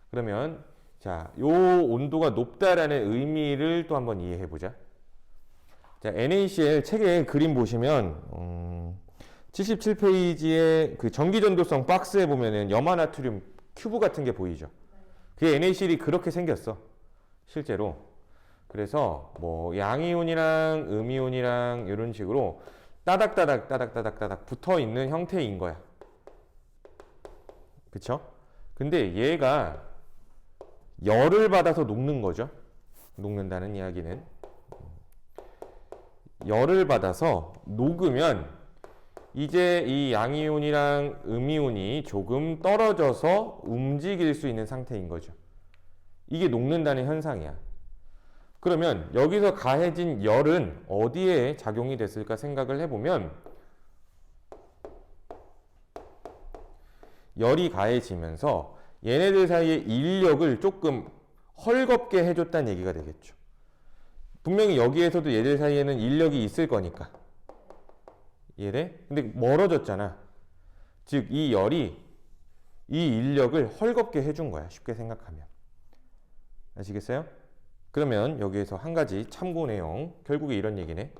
그러면 자, 요 온도가 높다라는 의미를 또 한번 이해해 보자. 자, NaCl 책에 그림 보시면 77페이지에 그 전기전도성 박스에 보면은 염화나트륨 큐브 같은 게 보이죠. 그게 NaCl이 그렇게 생겼어. 실제로. 그래서 뭐 양이온이랑 음이온이랑 이런 식으로 따닥따닥 붙어 있는 형태인 거야. 그쵸? 근데 얘가 열을 받아서 녹는 거죠. 녹는다는 이야기는. 열을 받아서 녹으면 이제 이 양이온이랑 음이온이 조금 떨어져서 움직일 수 있는 상태인 거죠. 이게 녹는다는 현상이야. 그러면 여기서 가해진 열은 어디에 작용이 됐을까 생각을 해보면 열이 가해지면서 얘네들 사이의 인력을 조금 헐겁게 해줬다는 얘기가 되겠죠. 분명히 여기에서도 얘들 사이에는 인력이 있을 거니까. 이해돼? 근데 멀어졌잖아. 즉, 이 열이 이 인력을 헐겁게 해준 거야. 쉽게 생각하면. 아시겠어요? 그러면 여기에서 한 가지 참고 내용. 결국에 이런 얘기네.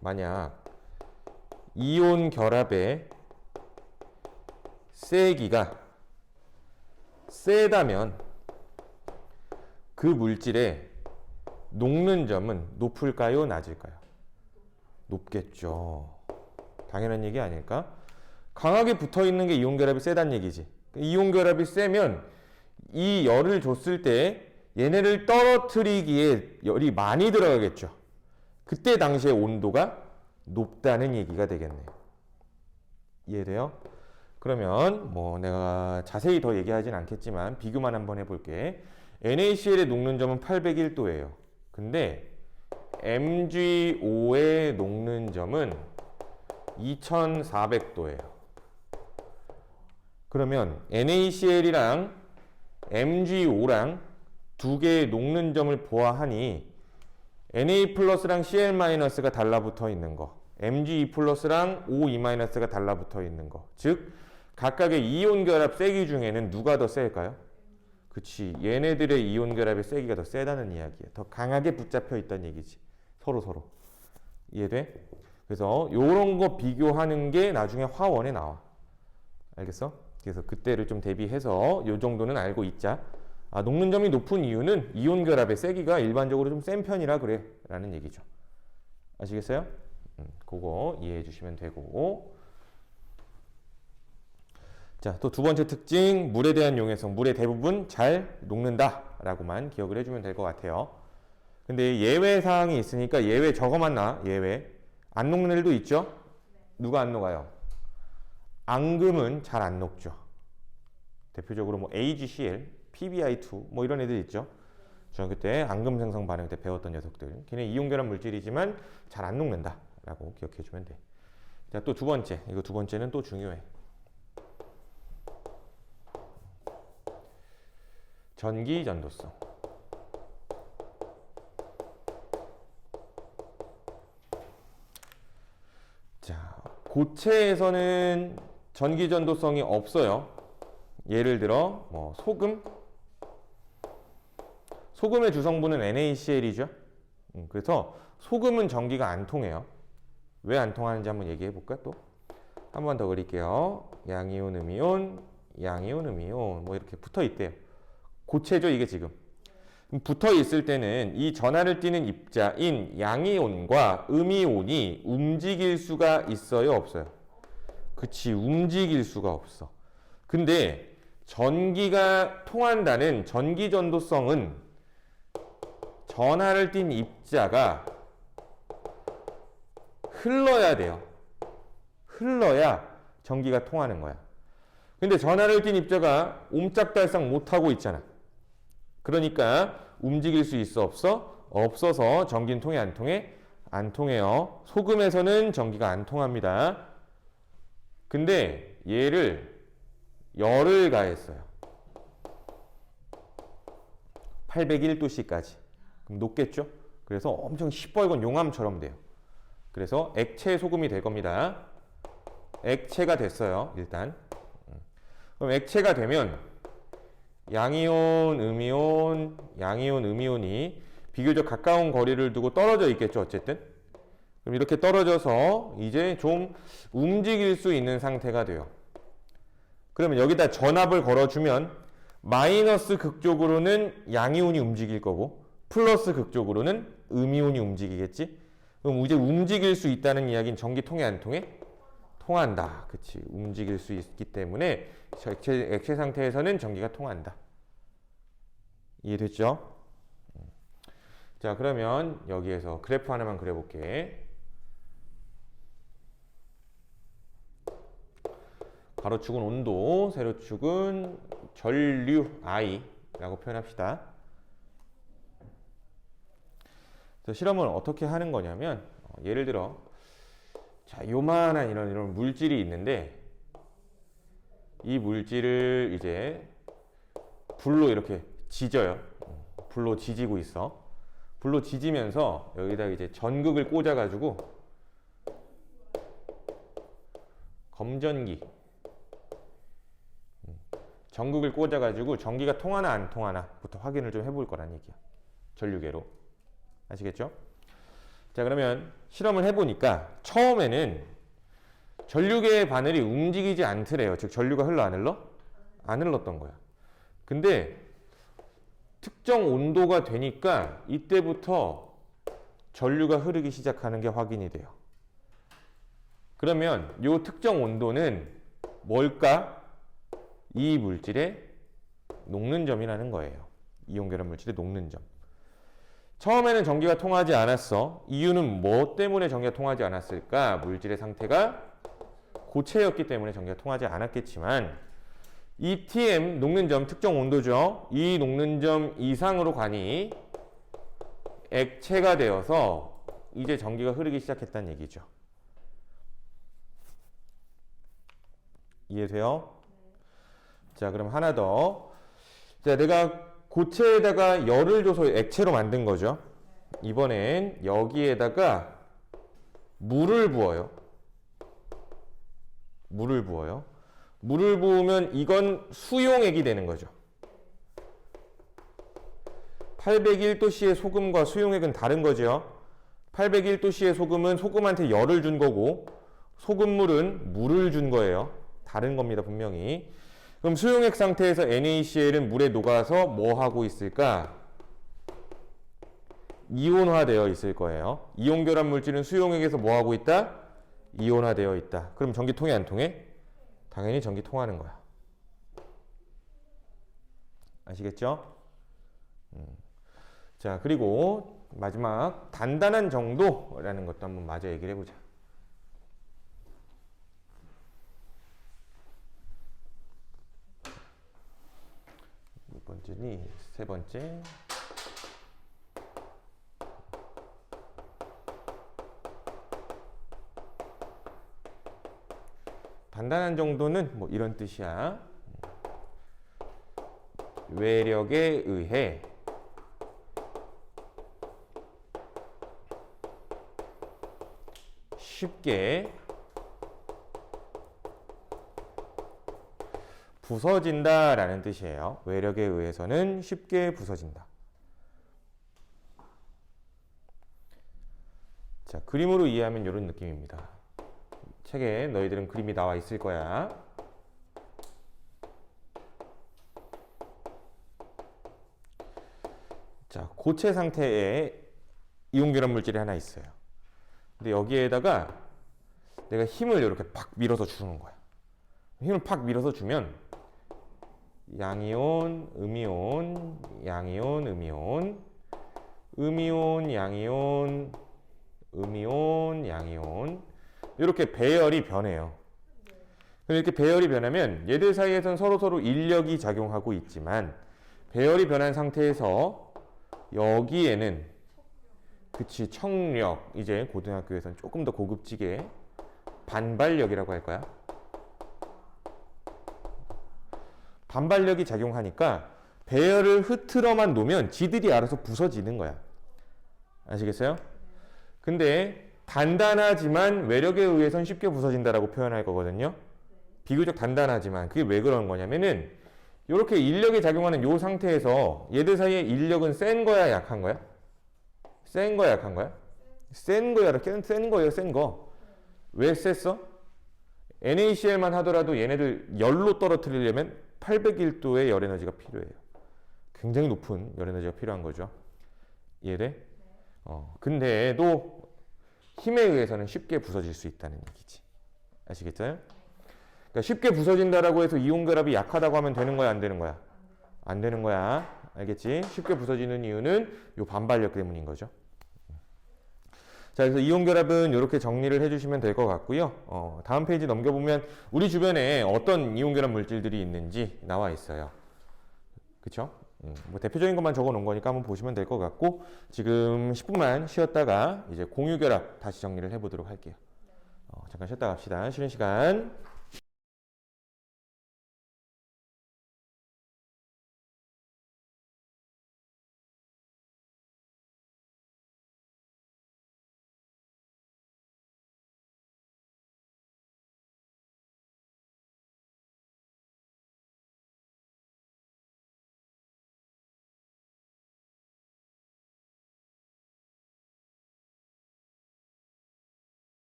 만약 이온 결합의 세기가 세다면 그 물질의 녹는 점은 높을까요? 낮을까요? 높겠죠. 당연한 얘기 아닐까? 강하게 붙어 있는 게 이온 결합이 세다는 얘기지. 이온 결합이 세면 이 열을 줬을 때 얘네를 떨어뜨리기에 열이 많이 들어가겠죠. 그때 당시에 온도가 높다는 얘기가 되겠네요. 이해돼요? 그러면 뭐 내가 자세히 더 얘기하진 않겠지만 비교만 한번 해볼게. NaCl의 녹는 점은 801도예요. 근데 MgO의 녹는 점은 2400도예요. 그러면 NaCl이랑 MgO랑 두 개의 녹는 점을 보아하니 Na 플러스랑 Cl 마이너스가 달라붙어 있는 거, Mge 플러스랑 O2 마이너스가 달라붙어 있는 거, 즉 각각의 이온 결합 세기 중에는 누가 더 셀까요? 그치, 얘네들의 이온 결합의 세기가 더 세다는 이야기야. 더 강하게 붙잡혀 있다는 얘기지. 서로. 이해돼? 그래서 요런 거 비교하는 게 나중에 화원에 나와. 알겠어? 그래서 그때를 좀 대비해서 요 정도는 알고 있자. 아, 녹는 점이 높은 이유는 이온 결합의 세기가 일반적으로 좀 센 편이라 그래 라는 얘기죠. 아시겠어요? 그거 이해해 주시면 되고. 자, 또 두 번째 특징, 물에 대한 용해성. 물의 대부분 잘 녹는다 라고만 기억을 해주면 될 것 같아요. 근데 예외 사항이 있으니까 예외 저거만 나. 예외 안 녹는 애들도 있죠? 누가 안 녹아요? 앙금은 잘 안 녹죠. 대표적으로 뭐 AgCl, PbI2 뭐 이런 애들 있죠. 중학교 때 앙금 생성 반응 때 배웠던 녀석들. 걔네 이온 결합 물질이지만 잘 안 녹는다 라고 기억해 주면 돼. 자, 또 두 번째. 이거 두 번째는 또 중요해. 전기 전도성. 자, 고체에서는 전기 전도성이 없어요. 예를 들어 뭐 소금의 주성분은 NaCl이죠. 그래서 소금은 전기가 안 통해요. 왜 안 통하는지 한번 얘기해 볼까? 또 한 번 더 그릴게요. 양이온, 음이온, 양이온, 음이온 뭐 이렇게 붙어 있대요. 고체죠, 이게 지금. 붙어 있을 때는 이 전하를 띠는 입자인 양이온과 음이온이 움직일 수가 있어요, 없어요? 그치, 움직일 수가 없어. 근데 전기가 통한다는 전기 전도성은 전하를 띤 입자가 흘러야 돼요. 흘러야 전기가 통하는 거야. 근데 전하를 띤 입자가 옴짝달싹 못하고 있잖아. 그러니까 움직일 수 있어, 없어? 없어서 전기는 통해, 안 통해? 안 통해요. 소금에서는 전기가 안 통합니다. 근데 얘를 열을 가했어요. 801도씨까지. 그럼 녹겠죠? 그래서 엄청 시뻘건 용암처럼 돼요. 그래서 액체 소금이 될 겁니다. 액체가 됐어요, 일단. 그럼 액체가 되면 양이온, 음이온, 양이온, 음이온이 비교적 가까운 거리를 두고 떨어져 있겠죠, 어쨌든. 그럼 이렇게 떨어져서 이제 좀 움직일 수 있는 상태가 돼요. 그러면 여기다 전압을 걸어주면 마이너스 극쪽으로는 양이온이 움직일 거고 플러스 극쪽으로는 음이온이 움직이겠지. 그럼 이제 움직일 수 있다는 이야기는 전기 통해, 안 통해? 통한다. 그치. 움직일 수 있기 때문에 액체 상태에서는 전기가 통한다. 이해됐죠? 자, 그러면 여기에서 그래프 하나만 그려볼게. 가로축은 온도, 세로축은 전류 I라고 표현합시다. 그래서 실험을 어떻게 하는 거냐면 예를 들어 자, 요만한 이런 물질이 있는데 이 물질을 이제 불로 이렇게 지져요. 불로 지지고 있어. 불로 지지면서 여기다 이제 전극을 꽂아가지고 검전기 전극을 꽂아가지고 전기가 통하나 안 통하나 부터 확인을 좀 해볼 거란 얘기야. 전류계로. 아시겠죠? 자, 자, 그러면 실험을 해보니까 처음에는 전류계의 바늘이 움직이지 않더래요. 즉 전류가 흘러 안 흘러? 안 흘렀던 거야. 근데 특정 온도가 되니까 이때부터 전류가 흐르기 시작하는 게 확인이 돼요. 그러면 이 특정 온도는 뭘까? 이 물질의 녹는 점이라는 거예요. 이온 결합 물질의 녹는 점. 처음에는 전기가 통하지 않았어. 이유는 뭐 때문에 전기가 통하지 않았을까? 물질의 상태가 고체였기 때문에 전기가 통하지 않았겠지만 이 Tm 녹는 점 특정 온도죠. 이 녹는 점 이상으로 가니 액체가 되어서 이제 전기가 흐르기 시작했다는 얘기죠. 이해돼요? 자, 그럼 하나 더. 자, 내가 고체에다가 열을 줘서 액체로 만든 거죠. 이번엔 여기에다가 물을 부어요. 물을 부어요. 물을 부으면 이건 수용액이 되는 거죠. 801도씨의 소금과 수용액은 다른 거죠. 801도씨의 소금은 소금한테 열을 준 거고 소금물은 물을 준 거예요. 다른 겁니다, 분명히. 그럼 수용액 상태에서 NaCl은 물에 녹아서 뭐 하고 있을까? 이온화되어 있을 거예요. 이온 결합 물질은 수용액에서 뭐 하고 있다? 이온화되어 있다. 그럼 전기 통해 안 통해? 당연히 전기 통하는 거야. 아시겠죠? 자, 그리고 마지막 단단한 정도라는 것도 한번 마저 얘기를 해보자. 몇 번째니? 세 번째. 단단한 정도는 뭐 이런 뜻이야. 외력에 의해 쉽게 부서진다라는 뜻이에요. 외력에 의해서는 쉽게 부서진다. 자, 그림으로 이해하면 이런 느낌입니다. 책에 너희들은 그림이 나와 있을 거야. 자, 고체 상태에 이온 결합 물질이 하나 있어요. 근데 여기에다가 내가 힘을 이렇게 팍 밀어서 주는 거야. 힘을 팍 밀어서 주면 양이온, 음이온, 양이온, 음이온, 음이온, 양이온, 음이온, 양이온 이렇게 배열이 변해요. 이렇게 배열이 변하면 얘들 사이에선 서로 인력이 작용하고 있지만 배열이 변한 상태에서 여기에는 그치 청력 이제 고등학교에서는 조금 더 고급지게 반발력이라고 할 거야. 반발력이 작용하니까 배열을 흐트러만 놓으면 지들이 알아서 부서지는 거야. 아시겠어요? 근데 단단하지만 외력에 의해선 쉽게 부서진다라고 표현할 거거든요. 비교적 단단하지만 그게 왜 그런 거냐면은 이렇게 인력이 작용하는 이 상태에서 얘들 사이에 인력은 센 거야, 약한 거야? 센 거야, 약한 거야? 센 거야, 센 거예요, 센 거. 왜 셌어? NaCl만 하더라도 얘네들 열로 떨어뜨리려면 801도의 열 에너지가 필요해요. 굉장히 높은 열 에너지가 필요한 거죠. 이해돼? 근데도 힘에 의해서는 쉽게 부서질 수 있다는 얘기지. 아시겠어요? 그러니까 쉽게 부서진다라고 해서 이온 결합이 약하다고 하면 되는 거야, 안 되는 거야? 안 되는 거야. 알겠지? 쉽게 부서지는 이유는 이 반발력 때문인 거죠. 자, 그래서 이온 결합은 이렇게 정리를 해주시면 될 것 같고요. 다음 페이지 넘겨보면 우리 주변에 어떤 이온 결합 물질들이 있는지 나와 있어요. 그쵸? 뭐 대표적인 것만 적어 놓은 거니까 한번 보시면 될 것 같고 지금 10분만 쉬었다가 이제 공유 결합 다시 정리를 해보도록 할게요. 잠깐 쉬었다 갑시다. 쉬는 시간.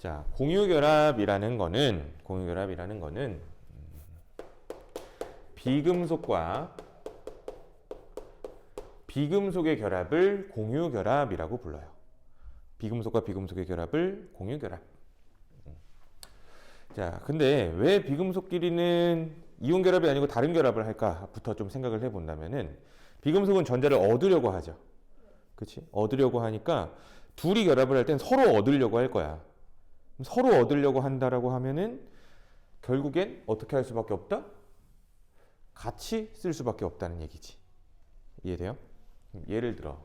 자, 공유결합이라는 거는 비금속과 비금속의 결합을 공유결합이라고 불러요. 비금속과 비금속의 결합을 공유결합. 자, 근데 왜 비금속끼리는 이온결합이 아니고 다른 결합을 할까부터 좀 생각을 해본다면은 비금속은 전자를 얻으려고 하죠. 그치? 얻으려고 하니까 둘이 결합을 할 땐 서로 얻으려고 할 거야. 서로 얻으려고 한다라고 하면은 결국엔 어떻게 할 수밖에 없다? 같이 쓸 수밖에 없다는 얘기지. 이해돼요? 예를 들어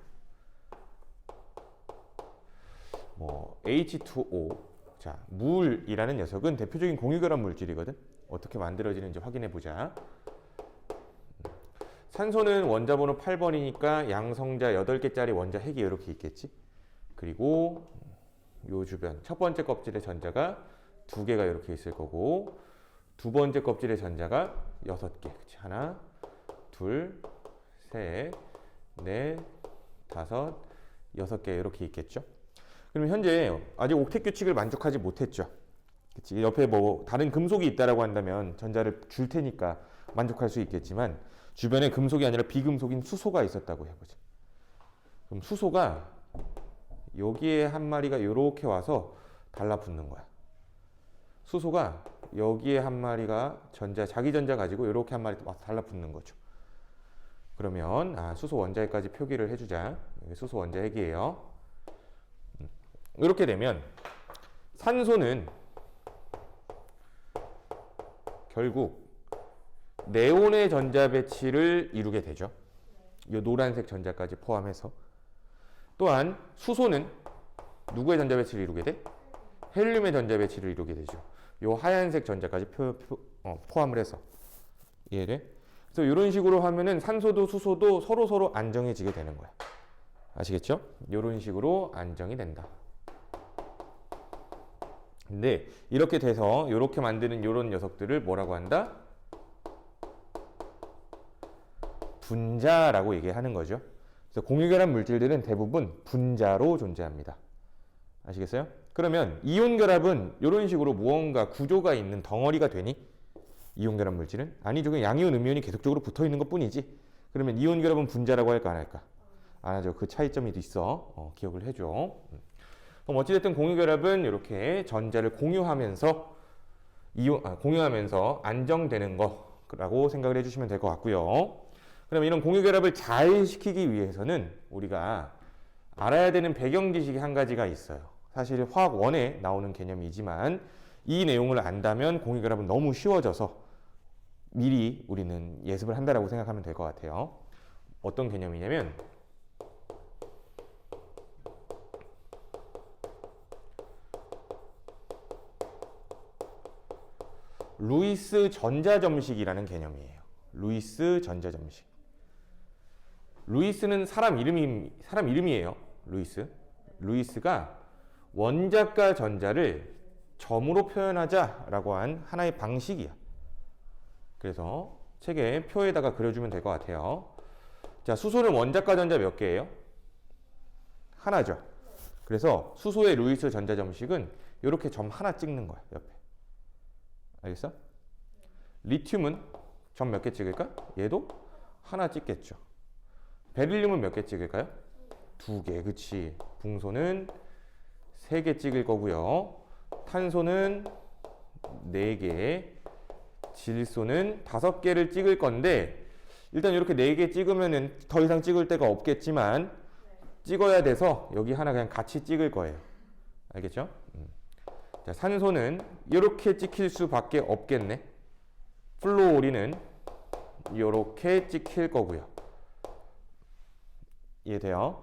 뭐 H2O, 자, 물이라는 녀석은 대표적인 공유결합 물질이거든. 어떻게 만들어지는지 확인해 보자. 산소는 원자 번호 8번이니까 양성자 8개짜리 원자 핵이 이렇게 있겠지. 그리고 요 주변 첫 번째 껍질의 전자가 2개가 이렇게 있을 거고, 두 번째 껍질의 전자가 6개. 그치? 하나, 둘, 셋, 넷, 다섯, 6개 이렇게 있겠죠. 그러면 현재 아직 옥텟 규칙을 만족하지 못했죠. 그치? 옆에 뭐 다른 금속이 있다라고 한다면 전자를 줄 테니까 만족할 수 있겠지만, 주변에 금속이 아니라 비금속인 수소가 있었다고 해보자. 그럼 수소가 여기에 한 마리가 이렇게 와서 달라붙는 거야. 수소가 여기에 한 마리가 자기 전자 가지고 이렇게 한 마리 와서 달라붙는 거죠. 그러면 수소 원자핵까지 표기를 해주자. 여기 수소 원자핵이에요. 이렇게 되면 산소는 결국 네온의 전자 배치를 이루게 되죠. 이 노란색 전자까지 포함해서. 또한 수소는 누구의 전자 배치를 이루게 돼? 헬륨의 전자 배치를 이루게 되죠. 이 하얀색 전자까지 포함을 해서. 이해돼? 그래서 이런 식으로 하면은 산소도 수소도 서로 안정해지게 되는 거야. 아시겠죠? 이런 식으로 안정이 된다. 근데 이렇게 돼서 이렇게 만드는 이런 녀석들을 뭐라고 한다? 분자라고 얘기하는 거죠. 그래서 공유결합 물질들은 대부분 분자로 존재합니다. 아시겠어요? 그러면 이온결합은 이런 식으로 무언가 구조가 있는 덩어리가 되니? 이온결합 물질은? 아니죠. 그냥 양이온, 음이온이 계속적으로 붙어 있는 것 뿐이지. 그러면 이온결합은 분자라고 할까 안 할까? 안 하죠. 그 차이점이 있어. 기억을 해줘. 그럼 어찌됐든 공유결합은 이렇게 전자를 공유하면서 공유하면서 안정되는 거라고 생각을 해주시면 될 것 같고요. 그럼 이런 공유결합을 잘 시키기 위해서는 우리가 알아야 되는 배경 지식이 한 가지가 있어요. 사실 화학 1에 나오는 개념이지만 이 내용을 안다면 공유결합은 너무 쉬워져서 미리 우리는 예습을 한다라고 생각하면 될 것 같아요. 어떤 개념이냐면 루이스 전자점식이라는 개념이에요. 루이스 전자점식. 루이스는 사람 이름이에요. 루이스가 원자과 전자를 점으로 표현하자라고 한 하나의 방식이야. 그래서 책에 표에다가 그려주면 될 것 같아요. 자, 수소는 원자과 전자 몇 개예요? 하나죠. 그래서 수소의 루이스 전자점식은 이렇게 점 하나 찍는 거야, 옆에. 알겠어? 리튬은 점 몇 개 찍을까? 얘도 하나 찍겠죠. 베릴륨은 몇 개 찍을까요? 2개, 그치. 붕소는 3개 찍을 거고요. 탄소는 4개, 질소는 5개를 찍을 건데, 일단 이렇게 4개 찍으면은 더 이상 찍을 데가 없겠지만 찍어야 돼서 여기 하나 그냥 같이 찍을 거예요. 알겠죠? 자, 산소는 이렇게 찍힐 수밖에 없겠네. 플로오린은 이렇게 찍힐 거고요. 이해돼요?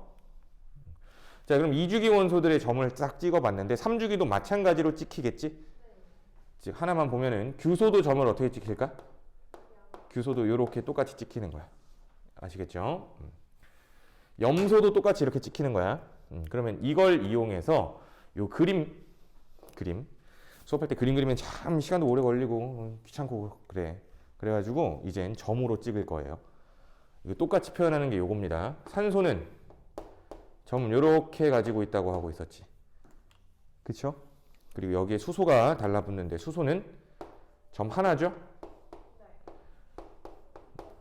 자, 그럼 2주기 원소들의 점을 싹 찍어봤는데 3주기도 마찬가지로 찍히겠지? 즉 하나만 보면은 규소도 점을 어떻게 찍힐까? 규소도 이렇게 똑같이 찍히는 거야. 아시겠죠? 염소도 똑같이 이렇게 찍히는 거야. 그러면 이걸 이용해서 요 그림 수업할 때 그림 그리면 참 시간도 오래 걸리고 귀찮고 그래. 그래가지고 이젠 점으로 찍을 거예요. 이거 똑같이 표현하는 게 요겁니다. 산소는 점 요렇게 가지고 있다고 하고 있었지. 그쵸? 그리고 여기에 수소가 달라붙는데 수소는 점 하나죠?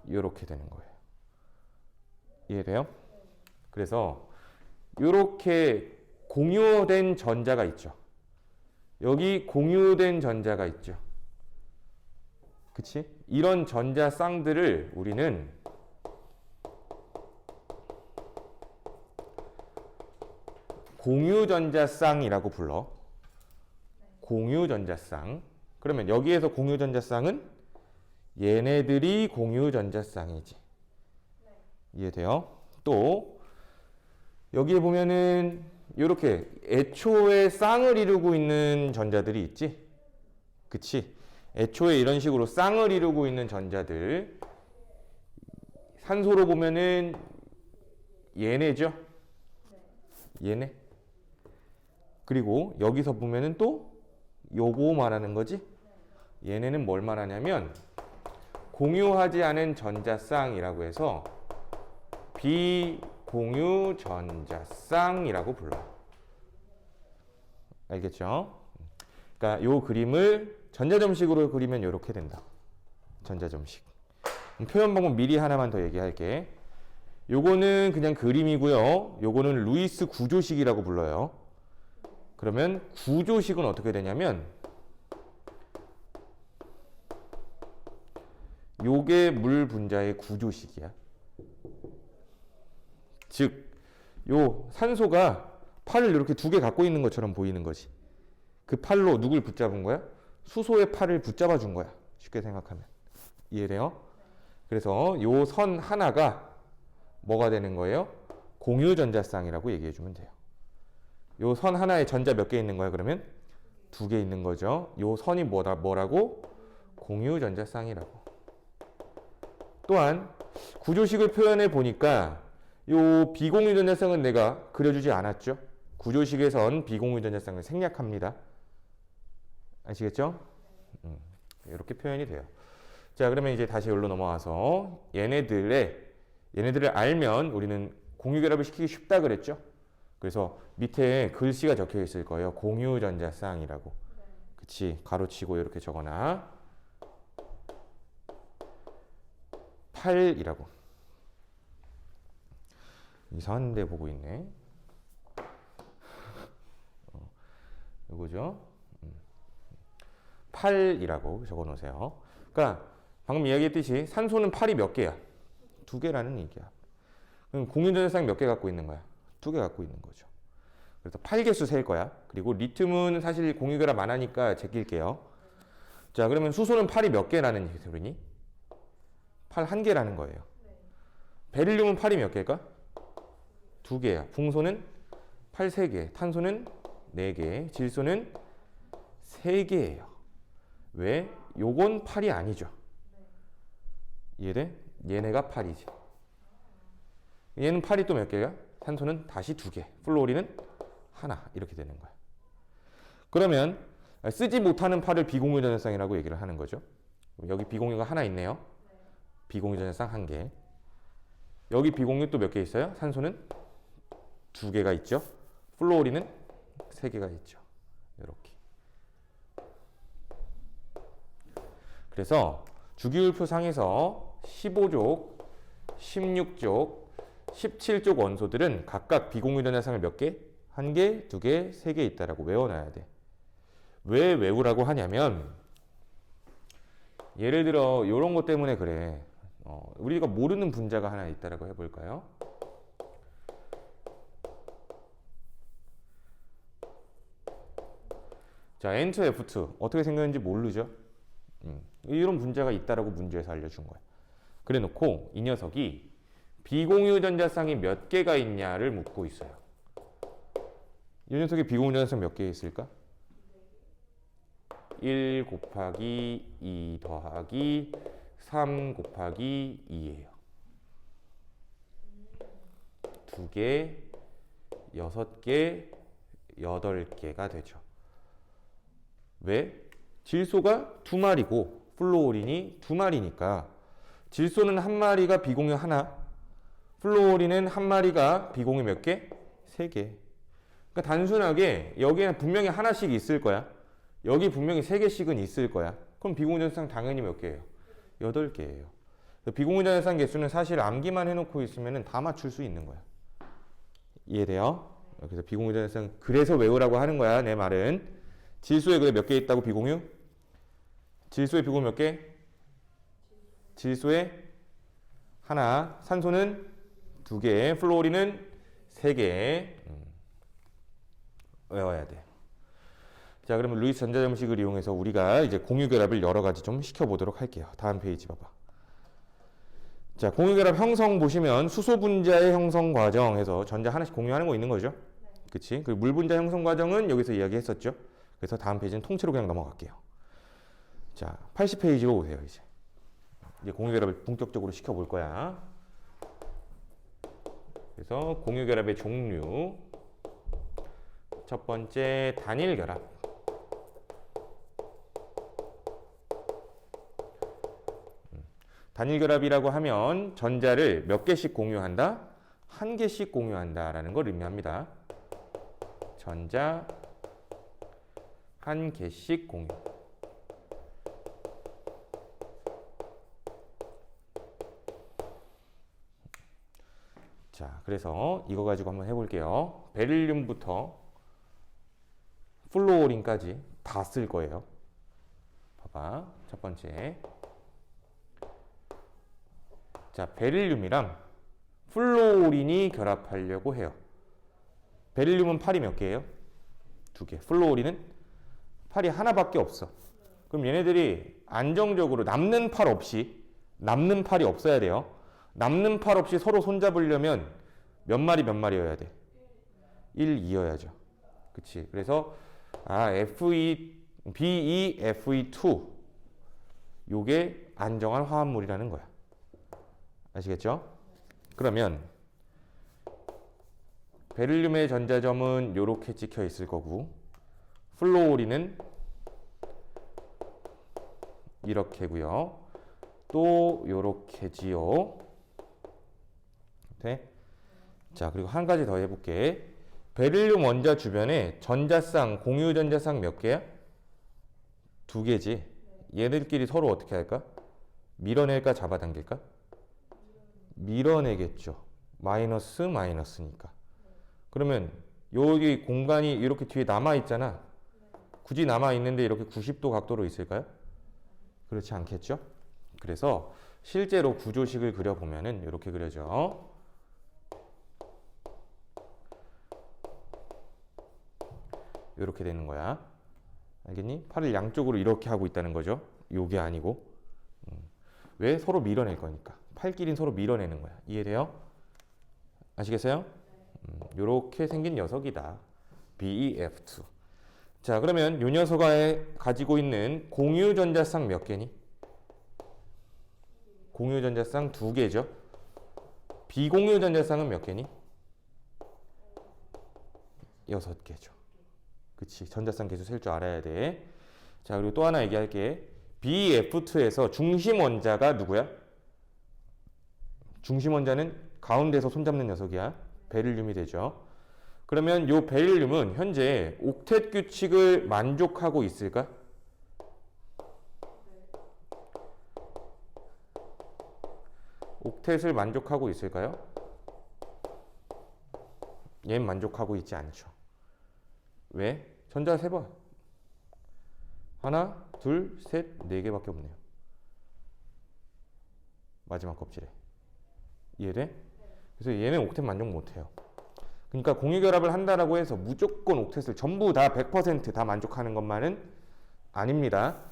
이렇게 되는 거예요. 이해돼요? 그래서 이렇게 공유된 전자가 있죠. 여기 공유된 전자가 있죠. 그치? 이런 전자 쌍들을 우리는 공유전자쌍이라고 불러. 공유전자쌍. 그러면 여기에서 공유전자쌍은 얘네들이 공유전자쌍이지. 이해돼요? 또 여기에 보면은 이렇게 애초에 쌍을 이루고 있는 전자들이 있지? 그치? 애초에 이런 식으로 쌍을 이루고 있는 전자들 산소로 보면은 얘네죠? 얘네. 그리고 여기서 보면은 또 요거 말하는 거지? 얘네는 뭘 말하냐면 공유하지 않은 전자쌍이라고 해서 비공유 전자쌍이라고 불러요. 알겠죠? 그러니까 요 그림을 전자점식으로 그리면 이렇게 된다. 전자점식. 표현 방법 미리 하나만 더 얘기할게. 요거는 그냥 그림이고요. 요거는 루이스 구조식이라고 불러요. 그러면 구조식은 어떻게 되냐면 요게 물 분자의 구조식이야. 즉, 요 산소가 팔을 이렇게 두 개 갖고 있는 것처럼 보이는 거지. 그 팔로 누굴 붙잡은 거야? 수소의 팔을 붙잡아 준 거야. 쉽게 생각하면. 이해돼요? 그래서 요 선 하나가 뭐가 되는 거예요? 공유전자쌍이라고 얘기해 주면 돼요. 요 선 하나에 전자 몇 개 있는 거야, 그러면? 두 개 있는 거죠. 요 선이 뭐라고? 공유전자쌍이라고. 또한 구조식을 표현해 보니까 요 비공유전자쌍은 내가 그려주지 않았죠. 구조식에선 비공유전자쌍을 생략합니다. 아시겠죠? 이렇게 표현이 돼요. 자, 그러면 이제 다시 여기로 넘어와서 얘네들을 알면 우리는 공유결합을 시키기 쉽다 그랬죠? 그래서 밑에 글씨가 적혀 있을 거예요. 공유전자쌍이라고. 그치? 가로치고 이렇게 적어놔. 8이라고. 이상한 데 보고 있네. 이거죠? 8이라고 적어 놓으세요. 그러니까 방금 이야기했듯이 산소는 8이 몇 개야? 2개라는 얘기야. 그럼 공유전자쌍 몇 개 갖고 있는 거야? 2개 갖고 있는 거죠. 그래서 8개수 셀 거야. 그리고 리튬은 사실 공유결합 안 하니까 제낄게요. 자, 그러면 수소는 8이 몇 개라는 소리니? 8 1개라는 거예요. 베릴륨은 8이 몇 개일까? 2개야. 풍소는 8 3개, 탄소는 4개, 질소는 3개예요. 왜? 요건 8이 아니죠. 이해돼? 얘네가 8이지. 얘는 8이 또 몇 개야? 산소는 다시 2개, 플루오린은 하나, 이렇게 되는 거야. 그러면 쓰지 못하는 8을 비공유전자쌍이라고 얘기를 하는 거죠. 여기 비공유가 하나 있네요. 비공유전자쌍 1개. 여기 비공유 또 몇 개 있어요? 산소는 2개가 있죠. 플루오린은 3개가 있죠. 이렇게. 그래서 주기율표 상에서 15족, 16족, 17족 원소들은 각각 비공유전자쌍을 몇 개? 1개, 2개, 3개 있다라고 외워놔야 돼. 왜 외우라고 하냐면 예를 들어 이런 것 때문에 그래. 우리가 모르는 분자가 하나 있다라고 해볼까요? 자, N2F2 어떻게 생겼는지 모르죠? 이런 분자가 있다라고 문제에서 알려준 거야. 그래 놓고 이 녀석이 비공유전자쌍이 몇 개가 있냐를 묻고 있어요. 이 녀석이 비공유전자쌍 몇 개 있을까? 1 곱하기 2 더하기 3 곱하기 2예요. 2개, 6개, 8개가 되죠. 왜? 질소가 2마리고 플루오린이 2마리니까 질소는 1마리가 비공유 하나, 플루오린은 1마리가 비공유 몇 개? 3개. 그러니까 단순하게 여기에는 분명히 하나씩 있을 거야. 여기 분명히 3개씩은 있을 거야. 그럼 비공유전자상 당연히 몇 개예요? 8개예요. 비공유전자상 개수는 사실 암기만 해놓고 있으면 다 맞출 수 있는 거야. 이해돼요? 그래서 비공유전자상 그래서 외우라고 하는 거야. 내 말은 질소에 그래 몇 개 있다고 비공유? 질소에 비공유 몇 개? 질소에 하나, 산소는 2개, 플루오린은 3개. 외워야 돼. 자, 그러면 루이스 전자점식을 이용해서 우리가 이제 공유결합을 여러 가지 좀 시켜보도록 할게요. 다음 페이지 봐봐. 자, 공유결합 형성 보시면 수소 분자의 형성 과정에서 전자 하나씩 공유하는 거 있는 거죠? 네. 그치? 그리고 물 분자 형성 과정은 여기서 이야기했었죠? 그래서 다음 페이지는 통째로 그냥 넘어갈게요. 자, 80페이지로 오세요, 이제. 이제 공유결합을 본격적으로 시켜볼 거야. 그래서 공유결합의 종류. 첫 번째, 단일결합. 단일결합이라고 하면 전자를 몇 개씩 공유한다? 1개씩 공유한다라는 걸 의미합니다. 전자 1개씩 공유. 자, 그래서 이거 가지고 한번 해볼게요. 베릴륨부터 플루오린까지 다 쓸 거예요. 봐봐. 첫 번째. 자, 베릴륨이랑 플루오린이 결합하려고 해요. 베릴륨은 팔이 몇 개예요? 2개. 플루오린은 팔이 하나밖에 없어. 그럼 얘네들이 안정적으로 남는 팔이 없어야 돼요. 남는 팔 없이 서로 손잡으려면 몇 마리여야 돼? 1, 2여야죠. 그치? 그래서 BeFe2 요게 안정한 화합물이라는 거야. 아시겠죠? 그러면 베릴륨의 전자점은 요렇게 찍혀 있을 거고 플루오린은 이렇게고요. 또 요렇게지요. 네? 자, 그리고 한 가지 더 해볼게. 베릴륨 원자 주변에 전자쌍, 공유 전자쌍 몇 개야? 2개지. 얘들끼리 서로 어떻게 할까? 밀어낼까 잡아당길까? 밀어내겠죠. 마이너스니까. 그러면 여기 공간이 이렇게 뒤에 남아있잖아. 굳이 남아있는데 이렇게 90도 각도로 있을까요? 그렇지 않겠죠? 그래서 실제로 구조식을 그려보면은 이렇게 그려져. 이렇게 되는 거야. 알겠니? 팔을 양쪽으로 이렇게 하고 있다는 거죠. 요게 아니고. 왜? 서로 밀어낼 거니까. 팔끼리는 서로 밀어내는 거야. 이해돼요? 아시겠어요? 요렇게 생긴 녀석이다. BeF2. 자, 그러면 요 녀석이 가지고 있는 공유 전자쌍 몇 개니? 공유 전자쌍 2개죠. 비공유 전자쌍은 몇 개니? 6개죠. 그치. 전자쌍 개수 셀 줄 알아야 돼. 자, 그리고 또 하나 얘기할게. BeF2에서 중심 원자가 누구야? 중심 원자는 가운데서 손잡는 녀석이야. 베릴륨이 되죠. 그러면 요 베릴륨은 현재 옥텟 규칙을 만족하고 있을까? 옥텟을 만족하고 있을까요? 얘는 만족하고 있지 않죠. 왜? 전자 세봐. 하나, 둘, 셋, 4개밖에 없네요. 마지막 껍질에. 이해돼? 그래서 얘는 옥텟 만족 못해요. 그러니까 공유결합을 한다라고 해서 무조건 옥텟을 전부 다 100% 만족하는 것만은 아닙니다.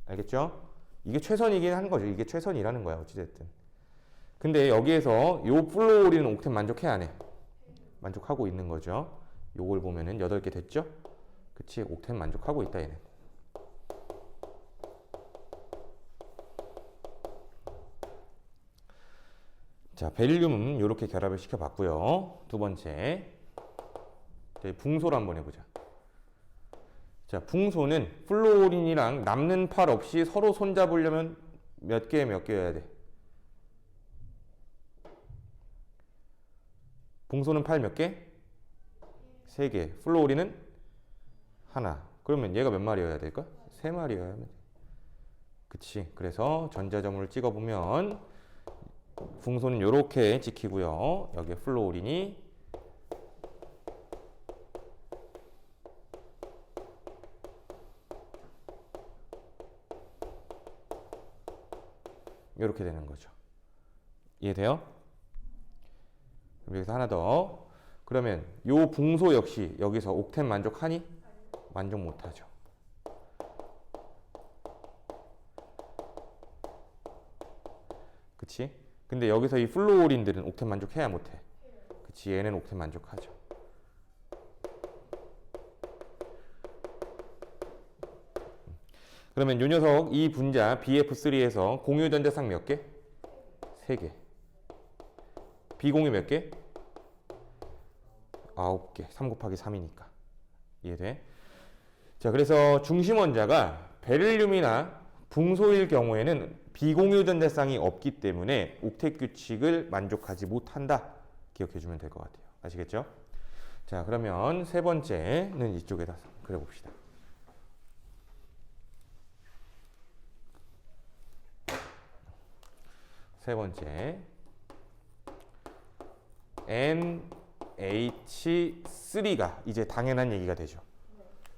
알겠죠? 이게 최선이긴 한 거죠. 이게 최선이라는 거야. 어찌됐든. 근데 여기에서 요 플루오린은 옥텟 만족해 안 해? 만족하고 있는 거죠. 요걸 보면은 8개 됐죠? 그치? 옥텟 만족하고 있다 얘는. 자, 베릴륨은 이렇게 결합을 시켜봤고요. 두 번째, 붕소를 한번 해보자. 자, 붕소는 플루오린이랑 남는 팔 없이 서로 손잡으려면 몇 개여야 돼? 붕소는 팔 몇 개? 3개. 플로오린은 하나. 그러면 얘가 몇 마리여야 될까? 3마리여야 돼. 그치. 그래서 전자점을 찍어보면 붕소는 이렇게 찍히고요. 여기에 플로오린이 이렇게 되는 거죠. 이해돼요? 그럼 여기서 하나 더. 그러면 요 붕소 역시 여기서 옥텐 만족하니? 만족 못하죠. 그치? 근데 여기서 이 플로오린들은 옥텐 만족해야 못해? 그치? 얘는 옥텐 만족하죠. 그러면 이 녀석 이 분자 BF3에서 공유 전자쌍 몇 개? 3개. 비공유 몇 개? 9개. 3 곱하기 3이니까. 이해돼? 자, 그래서 중심 원자가 베릴륨이나 붕소일 경우에는 비공유 전자쌍이 없기 때문에 옥텟 규칙을 만족하지 못한다. 기억해 주면 될 것 같아요. 아시겠죠? 자, 그러면 세 번째는 이쪽에다 그려봅시다. 세 번째 NH3가 이제 당연한 얘기가 되죠.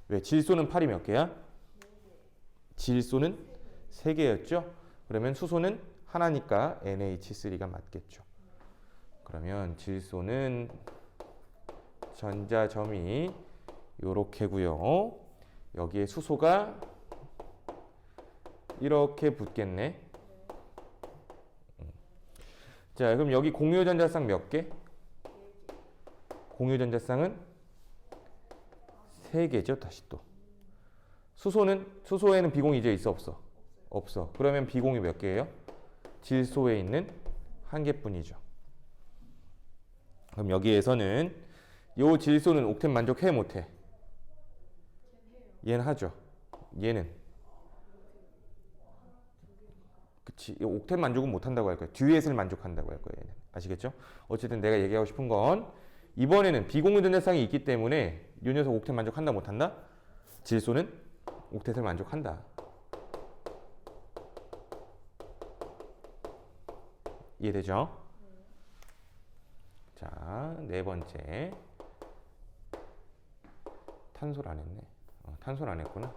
왜? 질소는 팔이 몇 개야? 질소는 3개였죠? 그러면 수소는 하나니까 NH3가 맞겠죠. 그러면 질소는 전자점이 요렇게고요. 여기에 수소가 이렇게 붙겠네. 자, 그럼 여기 공유 전자쌍 몇 개? 공유 전자쌍은 3개죠. 다시 또. 수소에는 비공유 이제 있어 없어? 없어. 그러면 비공유 몇 개예요? 질소에 있는 1개뿐이죠. 그럼 여기에서는 요 질소는 옥텐 만족해 못해? 얘는 하죠. 얘는 그치. 옥텐 만족은 못한다고 할 거예요. 듀엣을 만족한다고 할 거예요. 얘는. 아시겠죠? 어쨌든 내가 얘기하고 싶은 건 이번에는 비공유 전자쌍이 있기 때문에 이 녀석 옥텐 만족한다 못한다? 질소는 옥텟을 만족한다. 이해되죠? 자, 네 번째. 탄소를 안 했네. 탄소를 안 했구나.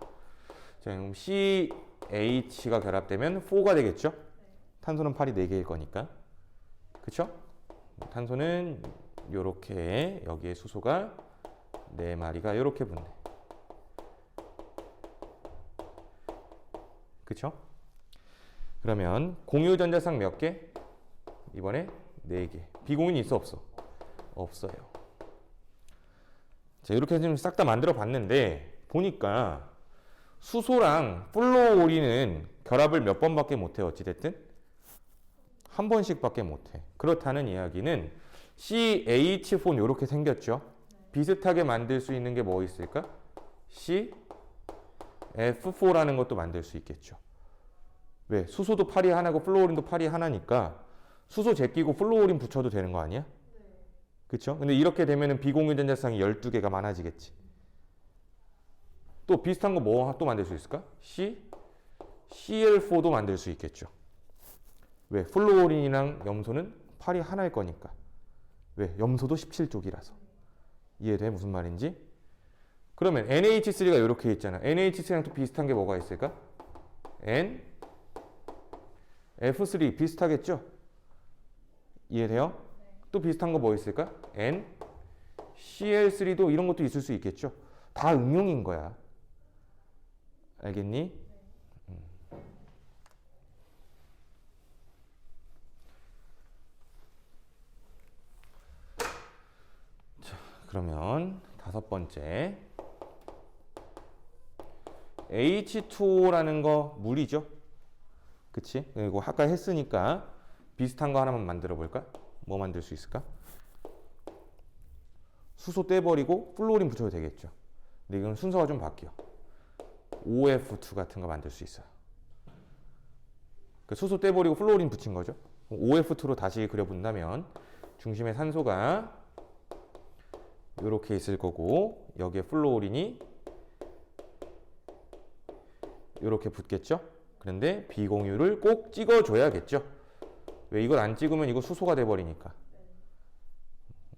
자, 그럼 CH가 결합되면 4가 되겠죠? 탄소는 팔이 4개일 거니까. 그쵸? 탄소는 요렇게 여기에 수소가 4마리가 요렇게 붙네. 그쵸? 그러면 공유 전자쌍 몇 개? 이번에 4개. 비공유는 있어 없어? 없어요. 자, 이렇게 좀 싹 다 만들어 봤는데 보니까 수소랑 플로오린은 결합을 몇 번밖에 못해. 어찌됐든 한 번씩밖에 못해. 그렇다는 이야기는 CH4는 이렇게 생겼죠. 비슷하게 만들 수 있는 게 뭐 있을까? CF4라는 것도 만들 수 있겠죠. 왜? 수소도 팔이 하나고 플로오린도 팔이 하나니까 수소 제끼고 플로오린 붙여도 되는 거 아니야? 그쵸? 근데 이렇게 되면은 비공유 전자쌍이 12개가 많아지겠지. 또 비슷한 거 뭐 또 만들 수 있을까? CL4도 만들 수 있겠죠. 왜? 플로오린이랑 염소는 팔이 하나일 거니까. 왜? 염소도 17족이라서. 이해돼? 무슨 말인지? 그러면 NH3가 이렇게 있잖아. NH3랑 또 비슷한 게 뭐가 있을까? F3 비슷하겠죠? 이해돼요? 또 비슷한 거 뭐 있을까? CL3도 이런 것도 있을 수 있겠죠? 다 응용인 거야. 알겠니? 자, 그러면 5번째. H2O라는 거 물이죠? 그치? 그리고 아까 했으니까 비슷한 거 하나만 만들어 볼까? 뭐 만들 수 있을까? 수소 떼버리고 플로린 붙여도 되겠죠. 근데 이건 순서가 좀 바뀌어. OF2 같은 거 만들 수 있어요. 그 수소 떼버리고 플로린 붙인 거죠. OF2로 다시 그려본다면 중심에 산소가 이렇게 있을 거고 여기에 플루오린이 이렇게 붙겠죠. 그런데 비공유를 꼭 찍어줘야겠죠. 왜 이걸 안 찍으면 이거 수소가 돼버리니까.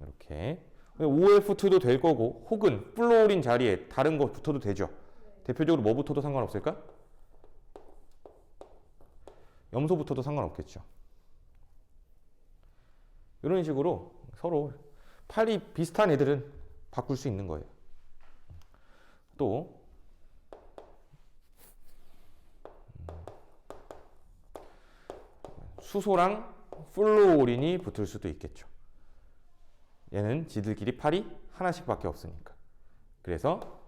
이렇게 OF2도 될 거고 혹은 플루오린 자리에 다른 거 붙어도 되죠. 대표적으로 뭐 붙어도 상관없을까? 염소 붙어도 상관없겠죠. 이런 식으로 서로 팔이 비슷한 애들은 바꿀 수 있는 거예요. 또 수소랑 플루오린이 붙을 수도 있겠죠. 얘는 지들끼리 팔이 하나씩밖에 없으니까. 그래서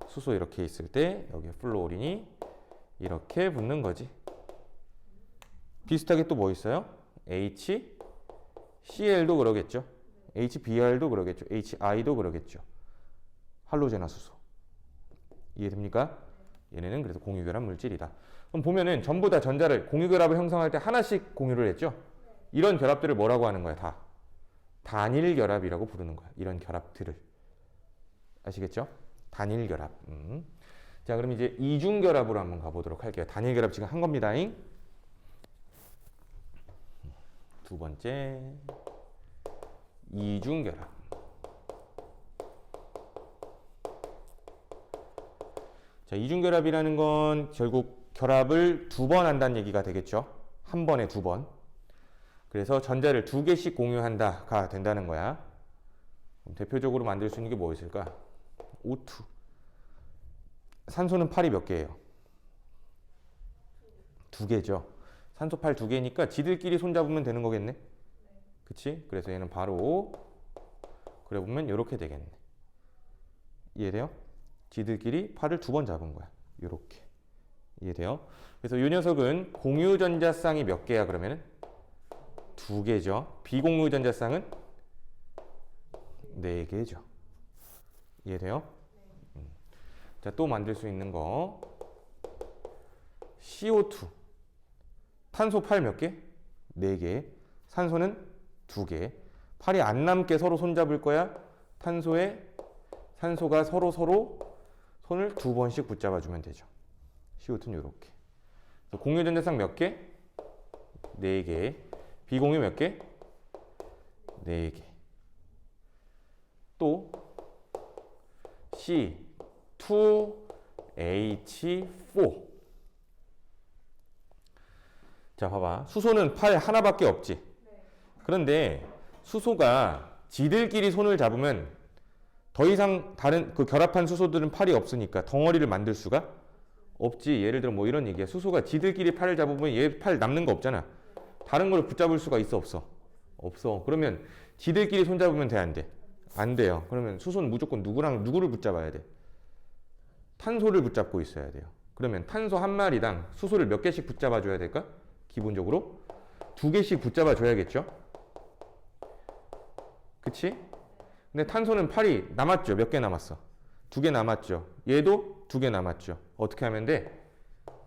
수소 이렇게 있을 때 여기에 플루오린이 이렇게 붙는 거지. 비슷하게 또 뭐 있어요? HCl도 그러겠죠. HBr도 그러겠죠. HI도 그러겠죠. 할로제나 수소. 이해됩니까? 얘네는 그래서 공유결합 물질이다. 그럼 보면은 전부 다 전자를 공유결합을 형성할 때 하나씩 공유를 했죠. 이런 결합들을 뭐라고 하는 거야? 다 단일 결합이라고 부르는 거야. 이런 결합들을. 아시겠죠? 단일 결합. 자, 그럼 이제 이중 결합으로 한번 가보도록 할게요. 단일 결합 지금 한 겁니다. 두 번째 이중 결합. 자, 이중 결합이라는 건 결국 결합을 두 번 한다는 얘기가 되겠죠. 한 번에 두 번. 그래서 전자를 두 개씩 공유한다가 된다는 거야. 그럼 대표적으로 만들 수 있는 게 뭐 있을까? O2. 산소는 팔이 몇 개예요? 두 개죠. 산소 팔 두 개니까 지들끼리 손잡으면 되는 거겠네. 그치? 그래서 얘는 바로 그래 보면 이렇게 되겠네. 이해돼요? 지들끼리 팔을 두 번 잡은 거야. 이렇게. 이해돼요? 그래서 이 녀석은 공유 전자쌍이 몇 개야 그러면은? 두 개죠. 비공유 전자쌍은 네 개죠. 이해돼요? 자, 또 만들 수 있는 거 CO2. 탄소 팔 몇 개? 네 개. 산소는 두 개. 팔이 안 남게 서로 손잡을 거야. 산소가 서로 손을 두 번씩 붙잡아 주면 되죠. CO2는 이렇게. 공유 전자쌍 몇 개? 네 개. 비공유 몇 개? 네 개. 또 C2H4. 자, 봐봐. 수소는 팔 하나밖에 없지. 그런데 수소가 지들끼리 손을 잡으면 더 이상 다른 그 결합한 수소들은 팔이 없으니까 덩어리를 만들 수가 없지. 예를 들어 뭐 이런 얘기야. 수소가 지들끼리 팔을 잡으면 얘 팔 남는 거 없잖아. 다른 걸 붙잡을 수가 있어 없어? 없어. 그러면 지들끼리 손 잡으면 돼 안 돼? 안 돼요. 그러면 수소는 무조건 누구를 붙잡아야 돼? 탄소를 붙잡고 있어야 돼요. 그러면 탄소 한 마리당 수소를 몇 개씩 붙잡아 줘야 될까? 기본적으로 두 개씩 붙잡아 줘야겠죠? 그치? 근데 탄소는 팔이 남았죠? 몇 개 남았어? 두 개 남았죠? 얘도 두 개 남았죠? 어떻게 하면 돼?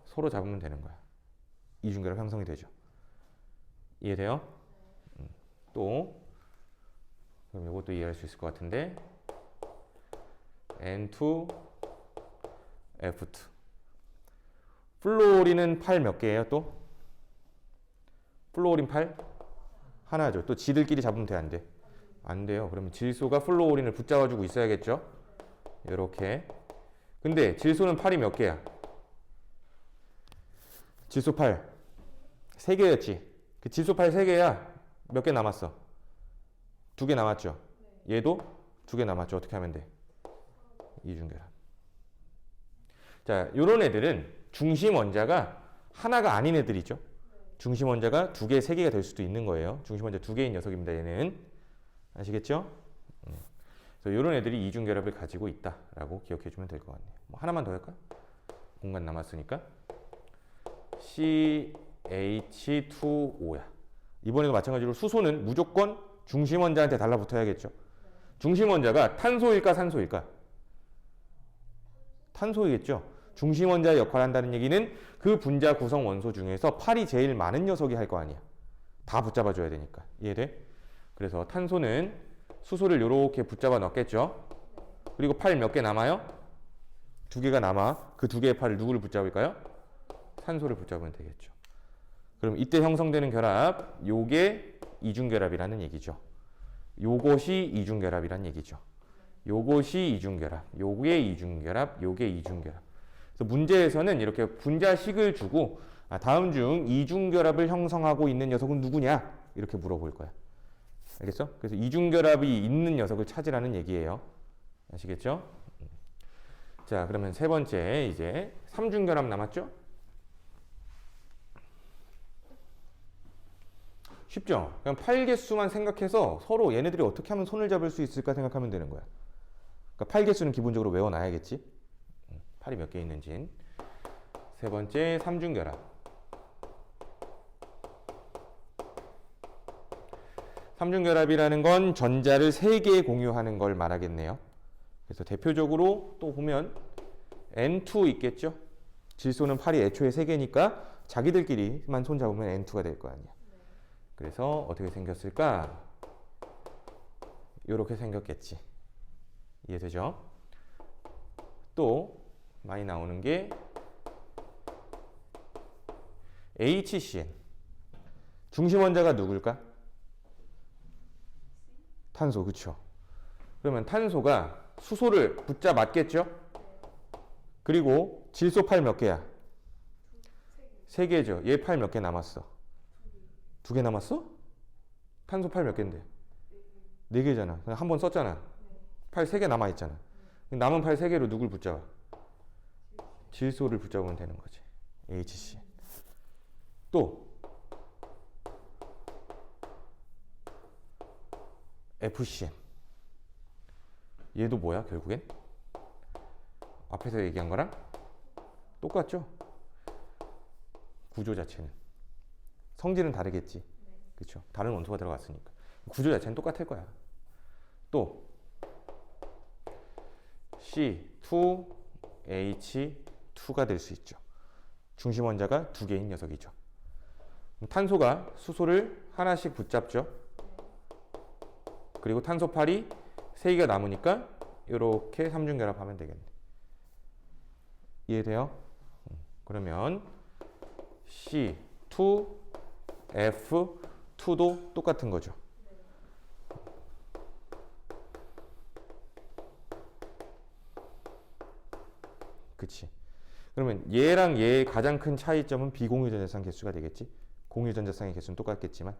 서로 잡으면 되는 거야. 이중결합 형성이 되죠. 이해돼요? 또 그럼 이것도 이해할 수 있을 것 같은데 N2, F2. 플루오린은 팔 몇 개예요 또? 플루오린 팔? 하나죠. 또 지들끼리 잡으면 돼 안 돼? 안 돼요. 그러면 질소가 플루오린을 붙잡아주고 있어야겠죠? 이렇게. 근데 질소는 팔이 몇 개야? 질소 팔 3개였지. 그 질소 팔 3개야. 몇 개 남았어? 2개 남았죠? 얘도 2개 남았죠? 어떻게 하면 돼? 이중결합. 자, 요런 애들은 중심 원자가 하나가 아닌 애들이죠. 중심 원자가 2개, 3개가 될 수도 있는 거예요. 중심 원자 2개인 녀석입니다. 얘는. 아시겠죠? 그래서 이런 애들이 이중결합을 가지고 있다라고 기억해 주면 될 것 같네요. 뭐 하나만 더 할까? 공간 남았으니까. CH2O야. 이번에도 마찬가지로 수소는 무조건 중심 원자한테 달라붙어야겠죠. 중심 원자가 탄소일까 산소일까? 탄소이겠죠. 중심 원자의 역할을 한다는 얘기는 그 분자 구성 원소 중에서 팔이 제일 많은 녀석이 할 거 아니야. 다 붙잡아줘야 되니까. 이해돼? 그래서 탄소는 수소를 이렇게 붙잡아 넣겠죠. 그리고 팔 몇 개 남아요? 두 개가 남아. 그 두 개의 팔을 누구를 붙잡을까요? 산소를 붙잡으면 되겠죠. 그럼 이때 형성되는 결합, 요게 이중결합이라는 얘기죠. 요것이 이중결합이라는 얘기죠. 요것이 이중결합, 요게 이중결합, 요게 이중결합. 그래서 문제에서는 이렇게 분자식을 주고 다음 중 이중결합을 형성하고 있는 녀석은 누구냐? 이렇게 물어볼 거야. 알겠어? 그래서 이중결합이 있는 녀석을 찾으라는 얘기예요. 아시겠죠? 자, 그러면 세 번째 이제 삼중결합 남았죠? 쉽죠? 그냥 8개수만 생각해서 서로 얘네들이 어떻게 하면 손을 잡을 수 있을까 생각하면 되는 거야. 그러니까 8개수는 기본적으로 외워놔야겠지. 팔이 몇 개 있는지. 세 번째 삼중결합. 삼중결합이라는 건 전자를 3개 공유하는 걸 말하겠네요. 그래서 대표적으로 또 보면 N2 있겠죠? 질소는 팔이 애초에 3개니까 자기들끼리만 손 잡으면 N2가 될 거 아니야. 그래서 어떻게 생겼을까? 이렇게 생겼겠지. 이해되죠? 또 많이 나오는 게 HCN. 중심 원자가 누굴까? 탄소, 그쵸? 그러면 탄소가 수소를 붙잡았겠죠? 그리고 질소 팔 몇 개야? 3개죠. 얘 팔 몇 개 남았어? 2개 남았어? 탄소 팔 몇 개인데? 4개잖아. 한 번 썼잖아. 팔 3개 남아있잖아. 남은 팔 3개로 누굴 붙잡아? 질소를 붙잡으면 되는 거지. HC. 또 FCN. 얘도 뭐야 결국엔? 앞에서 얘기한 거랑 똑같죠? 구조 자체는. 성질은 다르겠지. 그렇죠? 다른 원소가 들어갔으니까. 구조 자체는 똑같을 거야. 또 C2H2가 될 수 있죠. 중심 원자가 2개인 녀석이죠. 탄소가 수소를 하나씩 붙잡죠. 그리고 탄소팔이 3개가 남으니까 이렇게 삼중결합하면 되겠네. 이해돼요? 그러면 C2F2도 똑같은 거죠. 그치. 그러면 얘랑 얘의 가장 큰 차이점은 비공유전자쌍 개수가 되겠지. 공유전자쌍의 개수는 똑같겠지만.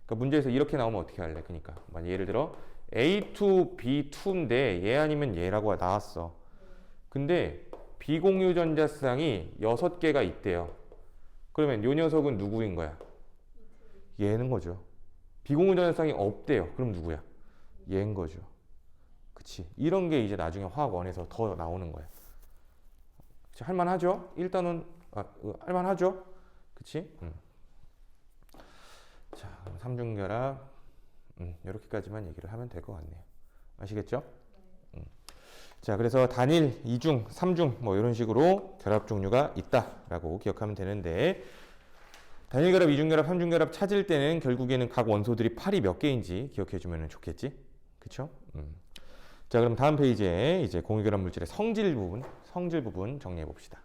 그러니까 문제에서 이렇게 나오면 어떻게 할래? 그러니까 예를 들어 A2, B2인데 얘 아니면 얘라고 나왔어. 근데 비공유전자쌍이 6개가 있대요. 그러면 요 녀석은 누구인 거야? 얘는 거죠. 비공유전자쌍이 없대요. 그럼 누구야? 얘인 거죠. 그치. 이런 게 이제 나중에 화학원에서 더 나오는 거야. 할만하죠? 일단은 할만하죠? 그치? 자, 삼중결합 이렇게까지만 얘기를 하면 될 것 같네요. 아시겠죠? 자, 그래서 단일, 이중, 삼중 뭐 이런 식으로 결합 종류가 있다라고 기억하면 되는데 단일 결합, 이중 결합, 삼중 결합 찾을 때는 결국에는 각 원소들이 팔이 몇 개인지 기억해 주면 좋겠지? 그쵸? 자, 그럼 다음 페이지에 이제 공유결합 물질의 성질 부분 정리해 봅시다.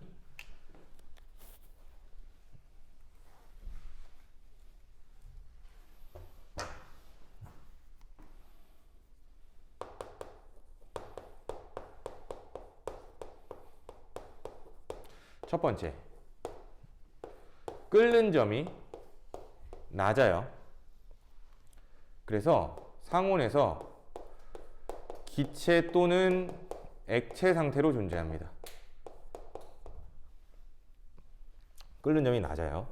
첫 번째, 끓는 점이 낮아요. 그래서 상온에서 기체 또는 액체 상태로 존재합니다. 끓는 점이 낮아요.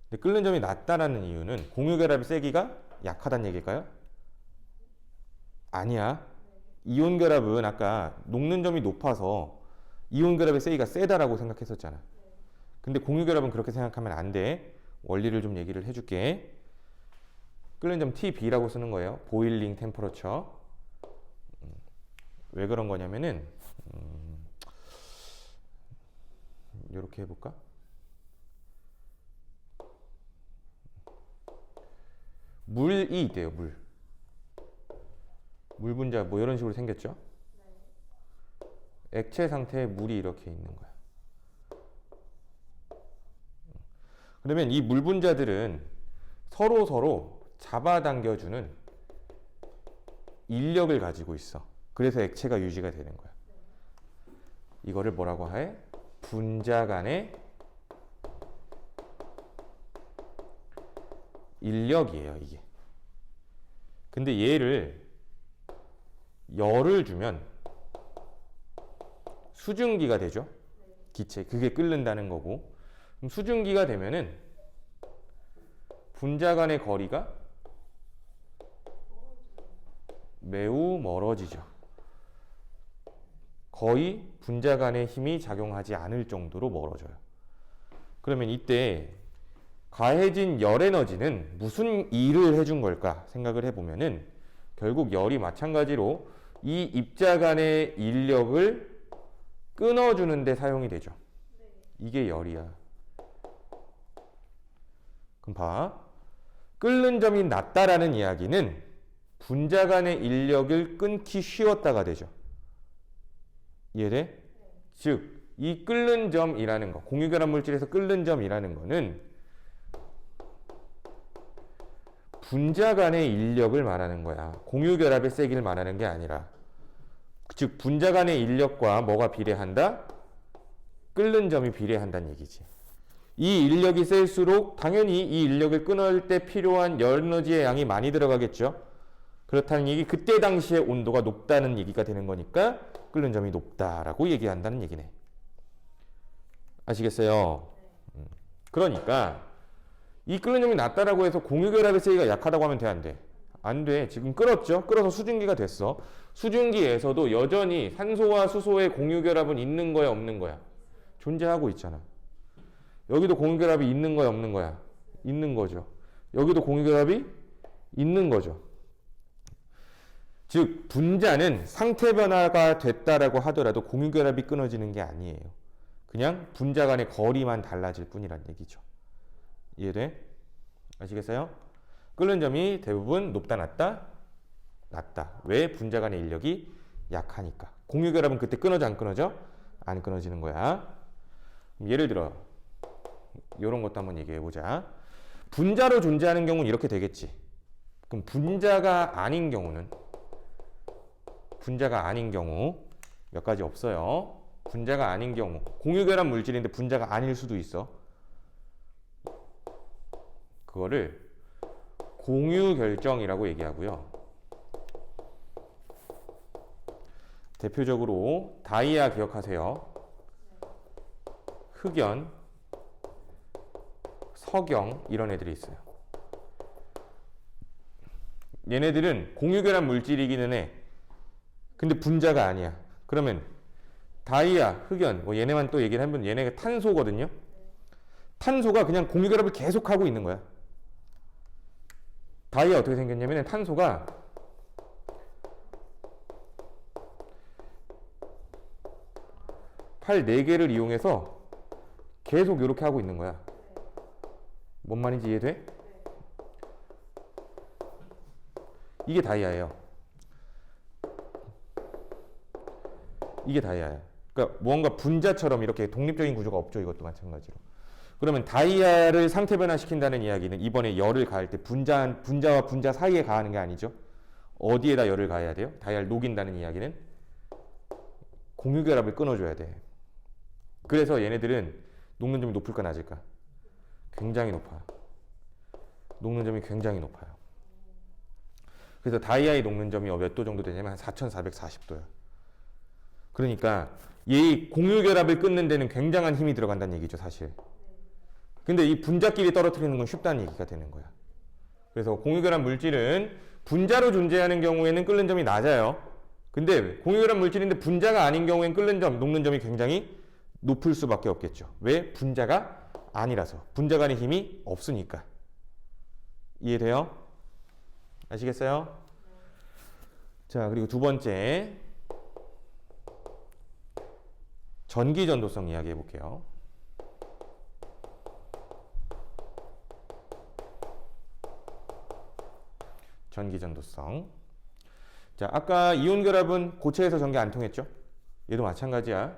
근데 끓는 점이 낮다라는 이유는 공유결합의 세기가 약하다는 얘기일까요? 아니야. 이온 결합은 아까 녹는 점이 높아서 이온 결합의 세기가 세다라고 생각했었잖아. 근데 공유 결합은 그렇게 생각하면 안 돼. 원리를 좀 얘기를 해줄게. 끓는 점 TB라고 쓰는 거예요. 보일링 템퍼러처. 왜 그런 거냐면은 이렇게 해볼까? 물이 있대요. 물. 물 분자 뭐 이런 식으로 생겼죠? 액체 상태에 물이 이렇게 있는 거야. 그러면 이 물 분자들은 서로 잡아당겨주는 인력을 가지고 있어. 그래서 액체가 유지가 되는 거야. 이거를 뭐라고 해? 분자 간의 인력이에요, 이게. 근데 얘를 열을 주면 수증기가 되죠. 기체. 그게 끓는다는 거고. 그럼 수증기가 되면은 분자 간의 거리가 매우 멀어지죠. 거의 분자 간의 힘이 작용하지 않을 정도로 멀어져요. 그러면 이때 가해진 열 에너지는 무슨 일을 해준 걸까 생각을 해보면은 결국 열이 마찬가지로 이 입자 간의 인력을 끊어주는 데 사용이 되죠. 이게 열이야. 그럼 봐. 끓는 점이 낮다라는 이야기는 분자 간의 인력을 끊기 쉬웠다가 되죠. 이해돼? 즉, 이 끓는 점이라는 거, 공유결합 물질에서 끓는 점이라는 거는 분자 간의 인력을 말하는 거야. 공유결합의 세기를 말하는 게 아니라. 즉, 분자 간의 인력과 뭐가 비례한다? 끓는 점이 비례한다는 얘기지. 이 인력이 셀수록 당연히 이 인력을 끊을 때 필요한 열 에너지의 양이 많이 들어가겠죠. 그렇다는 얘기, 그때 당시에 온도가 높다는 얘기가 되는 거니까 끓는 점이 높다라고 얘기한다는 얘기네. 아시겠어요? 그러니까 이 끓는 점이 낮다라고 해서 공유결합의 세기가 약하다고 하면 돼, 안 돼? 안 돼. 지금 끓었죠? 끓어서 수증기가 됐어. 수증기에서도 여전히 산소와 수소의 공유결합은 있는 거야, 없는 거야? 존재하고 있잖아. 여기도 공유결합이 있는 거야, 없는 거야? 있는 거죠. 여기도 공유결합이 있는 거죠. 즉, 분자는 상태 변화가 됐다라고 하더라도 공유결합이 끊어지는 게 아니에요. 그냥 분자 간의 거리만 달라질 뿐이란 얘기죠. 이해돼? 아시겠어요? 끓는 점이 대부분 높다, 낮다? 낮다. 왜? 분자 간의 인력이 약하니까. 공유결합은 그때 끊어져, 안 끊어져? 안 끊어지는 거야. 예를 들어 이런 것도 한번 얘기해 보자. 분자로 존재하는 경우는 이렇게 되겠지. 그럼 분자가 아닌 경우는? 분자가 아닌 경우 몇 가지 없어요. 분자가 아닌 경우, 공유결합 물질인데 분자가 아닐 수도 있어. 그거를 공유결정이라고 얘기하고요. 대표적으로 다이아 기억하세요. 흑연, 석영 이런 애들이 있어요. 얘네들은 공유결합 물질이기는 해. 근데 분자가 아니야. 그러면 다이아, 흑연, 뭐 얘네만 또 얘기를 하면 얘네가 탄소거든요. 탄소가 그냥 공유결합을 계속하고 있는 거야. 다이아 어떻게 생겼냐면 탄소가 팔 4개를 이용해서 계속 이렇게 하고 있는 거야. 뭔 말인지 이해돼? 이게 다이아예요. 이게 다이아야. 그러니까 무언가 분자처럼 이렇게 독립적인 구조가 없죠. 이것도 마찬가지로. 그러면 다이아를 상태 변화시킨다는 이야기는 이번에 열을 가할 때 분자와 분자 사이에 가하는 게 아니죠. 어디에다 열을 가해야 돼요? 다이아를 녹인다는 이야기는 공유결합을 끊어줘야 돼. 그래서 얘네들은 녹는 점이 높을까 낮을까? 굉장히 높아요. 녹는 점이 굉장히 높아요. 그래서 다이아의 녹는 점이 몇 도 정도 되냐면 한 4440도예요. 그러니까 이 공유결합을 끊는 데는 굉장한 힘이 들어간다는 얘기죠, 사실. 근데 이 분자끼리 떨어뜨리는 건 쉽다는 얘기가 되는 거야. 그래서 공유결합 물질은 분자로 존재하는 경우에는 끓는 점이 낮아요. 근데 공유결합 물질인데 분자가 아닌 경우에는 끓는 점, 녹는 점이 굉장히 높을 수밖에 없겠죠. 왜? 분자가 아니라서. 분자 간의 힘이 없으니까. 이해돼요? 아시겠어요? 자, 그리고 두 번째. 전기 전도성 이야기 해볼게요. 전기 전도성. 자, 아까 이온 결합은 고체에서 전기 안 통했죠? 얘도 마찬가지야.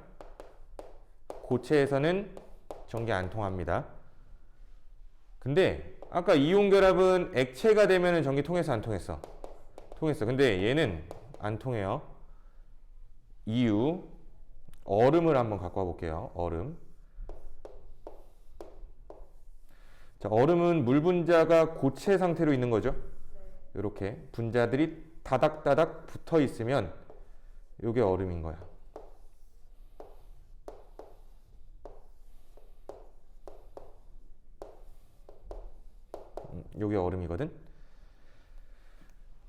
고체에서는 전기 안 통합니다. 근데 아까 이온 결합은 액체가 되면은 전기 통해서 안 통했어? 통했어. 근데 얘는 안 통해요. 이유, 얼음을 한번 갖고 와 볼게요. 얼음. 자, 얼음은 물 분자가 고체 상태로 있는 거죠. 이렇게 분자들이 다닥다닥 붙어 있으면 이게 얼음인 거야. 이게 얼음이거든.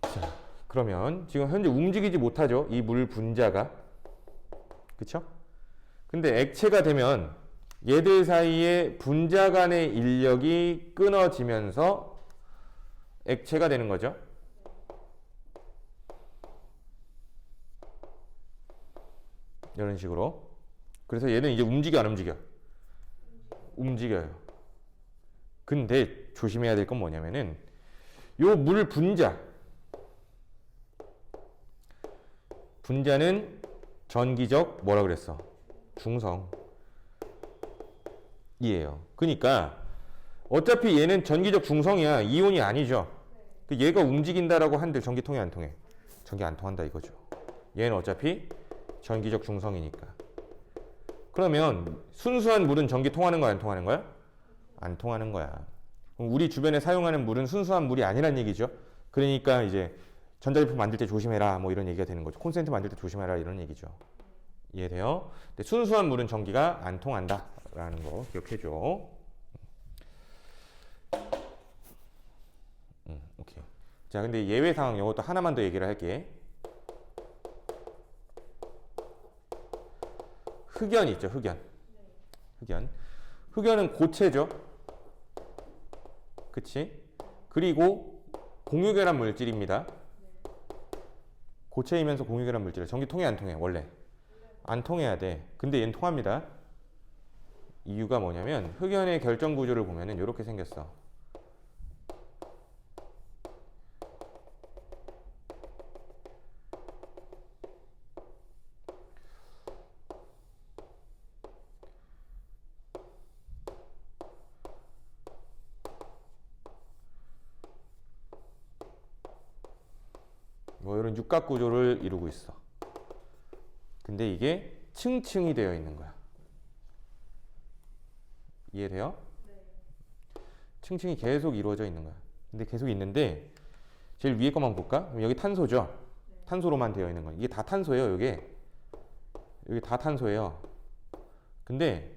자, 그러면 지금 현재 움직이지 못하죠. 이 물 분자가. 그쵸? 근데 액체가 되면 얘들 사이에 분자 간의 인력이 끊어지면서 액체가 되는 거죠. 이런 식으로. 그래서 얘는 이제 움직여 안 움직여? 움직여요. 근데 조심해야 될 건 뭐냐면은 요 물 분자는 전기적 뭐라 그랬어? 중성 이에요. 그러니까 어차피 얘는 전기적 중성이야. 이온이 아니죠. 얘가 움직인다라고 한들 전기 통해 안 통해? 전기 안 통한다 이거죠. 얘는 어차피 전기적 중성이니까. 그러면 순수한 물은 전기 통하는 거야 안 통하는 거야? 안 통하는 거야. 우리 주변에 사용하는 물은 순수한 물이 아니란 얘기죠. 그러니까 이제 전자제품 만들 때 조심해라 뭐 이런 얘기가 되는 거죠. 콘센트 만들 때 조심해라 이런 얘기죠. 이해돼요? 근데 순수한 물은 전기가 안 통한다 라는 거 기억해줘. 오케이. 자, 근데 예외 상황 이것도 하나만 더 얘기를 할게. 흑연 있죠, 흑연. 흑연은 고체죠. 그치? 그리고 공유결합 물질입니다. 고체이면서 공유결합 물질. 전기 통해 안 통해? 원래 안 통해야 돼. 근데 얘는 통합니다. 이유가 뭐냐면 흑연의 결정 구조를 보면은 이렇게 생겼어. 뭐 이런 육각 구조를 이루고 있어. 근데 이게 층층이 되어 있는 거야. 이해돼요? 네. 층층이 계속 이루어져 있는 거야. 근데 계속 있는데 제일 위에 것만 볼까? 여기 탄소죠? 네. 탄소로만 되어 있는 거야. 이게 다 탄소예요, 여기 다 탄소예요. 근데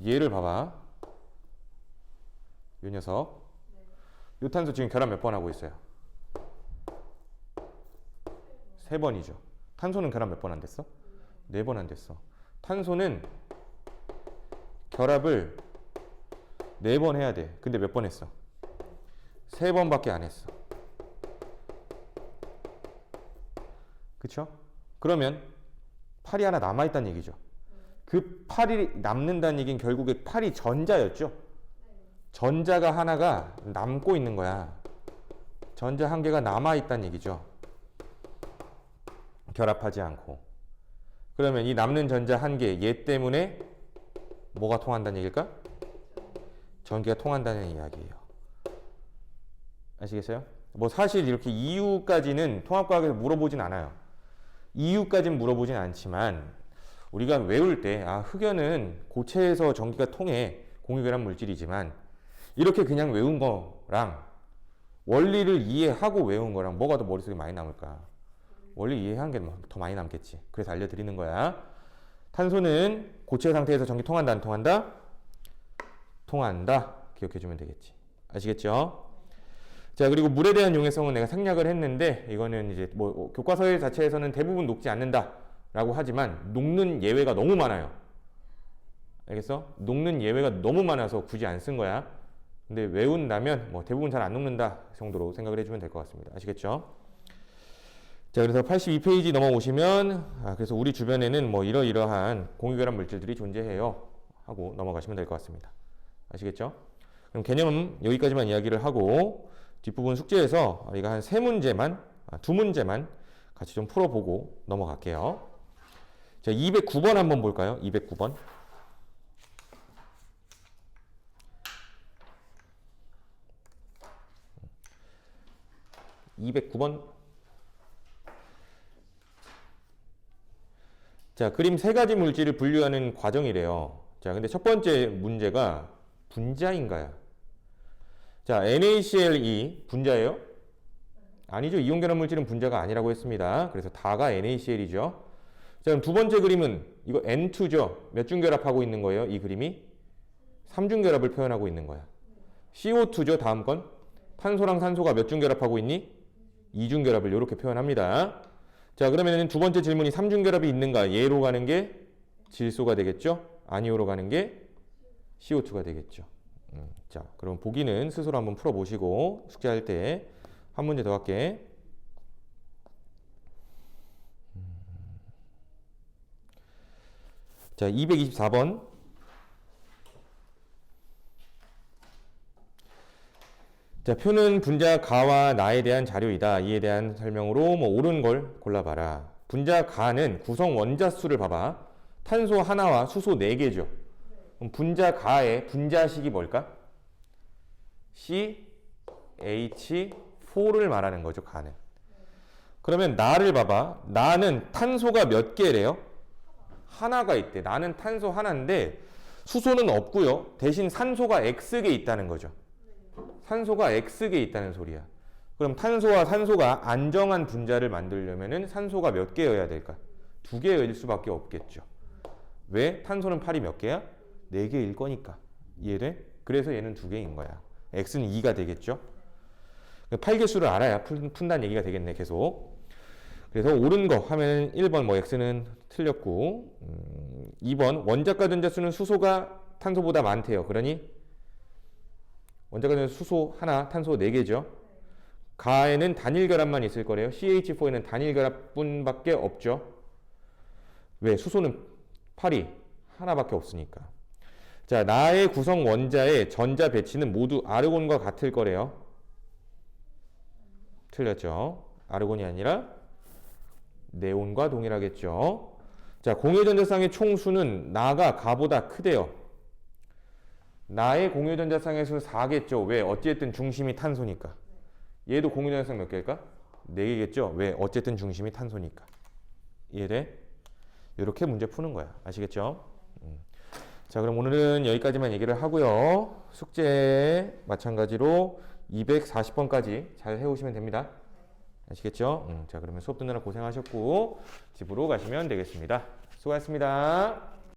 얘를 봐봐. 이 녀석. 네. 이 탄소 지금 결합 몇 번 하고 있어요? 3번이죠. 탄소는 결합 몇 번 안 됐어? 4번 안 됐어. 탄소는 결합을 4번 해야 돼. 근데 몇 번 했어? 3번밖에 안 했어. 그쵸? 그러면 팔이 하나 남아있다는 얘기죠. 그 팔이 남는다는 얘기는 결국에 팔이 전자였죠. 전자가 하나가 남고 있는 거야. 전자 한 개가 남아있다는 얘기죠. 결합하지 않고. 그러면 이 남는 전자 한 개, 얘 때문에 뭐가 통한다는 얘기일까? 전기가 통한다는 이야기예요. 아시겠어요? 뭐 사실 이렇게 이유까지는 통합과학에서 물어보진 않아요. 이유까지는 물어보진 않지만 우리가 외울 때 흑연은 고체에서 전기가 통해 공유결합 물질이지만 이렇게 그냥 외운 거랑 원리를 이해하고 외운 거랑 뭐가 더 머릿속에 많이 남을까? 원리 이해한 게 더 많이 남겠지. 그래서 알려드리는 거야. 탄소는 고체 상태에서 전기 통한다 안 통한다? 통한다. 기억해주면 되겠지. 아시겠죠? 자, 그리고 물에 대한 용해성은 내가 생략을 했는데 이거는 이제 뭐 교과서 자체에서는 대부분 녹지 않는다 라고 하지만 녹는 예외가 너무 많아요. 알겠어? 녹는 예외가 너무 많아서 굳이 안 쓴 거야. 근데 외운다면 뭐 대부분 잘 안 녹는다 정도로 생각을 해주면 될 것 같습니다. 아시겠죠? 자, 그래서 82페이지 넘어오시면 그래서 우리 주변에는 뭐 이러이러한 공유결합 물질들이 존재해요 하고 넘어가시면 될 것 같습니다. 아시겠죠? 그럼 개념은 여기까지만 이야기를 하고 뒷부분 숙제에서 우리가 한 3문제만, 2문제만 같이 좀 풀어보고 넘어갈게요. 자, 209번 한번 볼까요? 209번. 209번. 자, 그림 3가지 물질을 분류하는 과정이래요. 자, 근데 첫 번째 문제가 분자인가요? 자, NaClE 분자예요? 아니죠. 이온결합 물질은 분자가 아니라고 했습니다. 그래서 다가 NaCl이죠. 자, 그럼 두 번째 그림은 이거 N2죠. 몇 중 결합하고 있는 거예요? 이 그림이 3중 결합을 표현하고 있는 거야. CO2죠. 다음 건 탄소랑 산소가 몇 중 결합하고 있니? 2중 결합을 이렇게 표현합니다. 자, 그러면 두 번째 질문이 3중 결합이 있는가? 예로 가는 게 질소가 되겠죠? 아니오로 가는 게 CO2가 되겠죠. 자, 그럼 보기는 스스로 한번 풀어보시고 숙제할 때 한 문제 더 할게. 자, 224번. 자, 표는 분자 가와 나에 대한 자료이다. 이에 대한 설명으로 뭐 옳은 걸 골라봐라. 분자 가는 구성 원자 수를 봐봐. 탄소 하나와 수소 4개죠. 그럼 분자 가의 분자식이 뭘까? CH4를 말하는 거죠, 가는. 그러면 나를 봐봐. 나는 탄소가 몇 개래요? 하나가 있대. 나는 탄소 하나인데 수소는 없고요. 대신 산소가 X개 있다는 거죠. 산소가 X개 있다는 소리야. 그럼 탄소와 산소가 안정한 분자를 만들려면은 산소가 몇 개여야 될까? 2개일 수밖에 없겠죠. 왜? 탄소는 팔이 몇 개야? 4개일 거니까. 이해돼? 그래서 얘는 2개인 거야. X는 2가 되겠죠. 8개수를 알아야 푼다는 얘기가 되겠네, 계속. 그래서 옳은 거 하면 1번 뭐 X는 틀렸고, 2번 원자가 전자수는 수소가 탄소보다 많대요. 그러니 원자가 전자수 수소 하나, 탄소 4개죠. 가에는 단일 결합만 있을 거래요. CH4에는 단일 결합뿐밖에 없죠. 왜? 수소는 팔이 하나밖에 없으니까. 자, 나의 구성 원자의 전자 배치는 모두 아르곤과 같을 거래요. 틀렸죠. 아르곤이 아니라 네온과 동일하겠죠. 자, 공유 전자쌍의 총수는 나가 가보다 크대요. 나의 공유 전자쌍의 수 4겠죠. 왜? 어쨌든 중심이 탄소니까. 얘도 공유 전자쌍 몇 개일까? 4개겠죠. 왜? 어쨌든 중심이 탄소니까. 이해돼? 이렇게 문제 푸는 거야. 아시겠죠? 자, 그럼 오늘은 여기까지만 얘기를 하고요. 숙제 마찬가지로 240번까지 잘 해오시면 됩니다. 아시겠죠? 자, 그러면 수업 듣느라 고생하셨고 집으로 가시면 되겠습니다. 수고하셨습니다.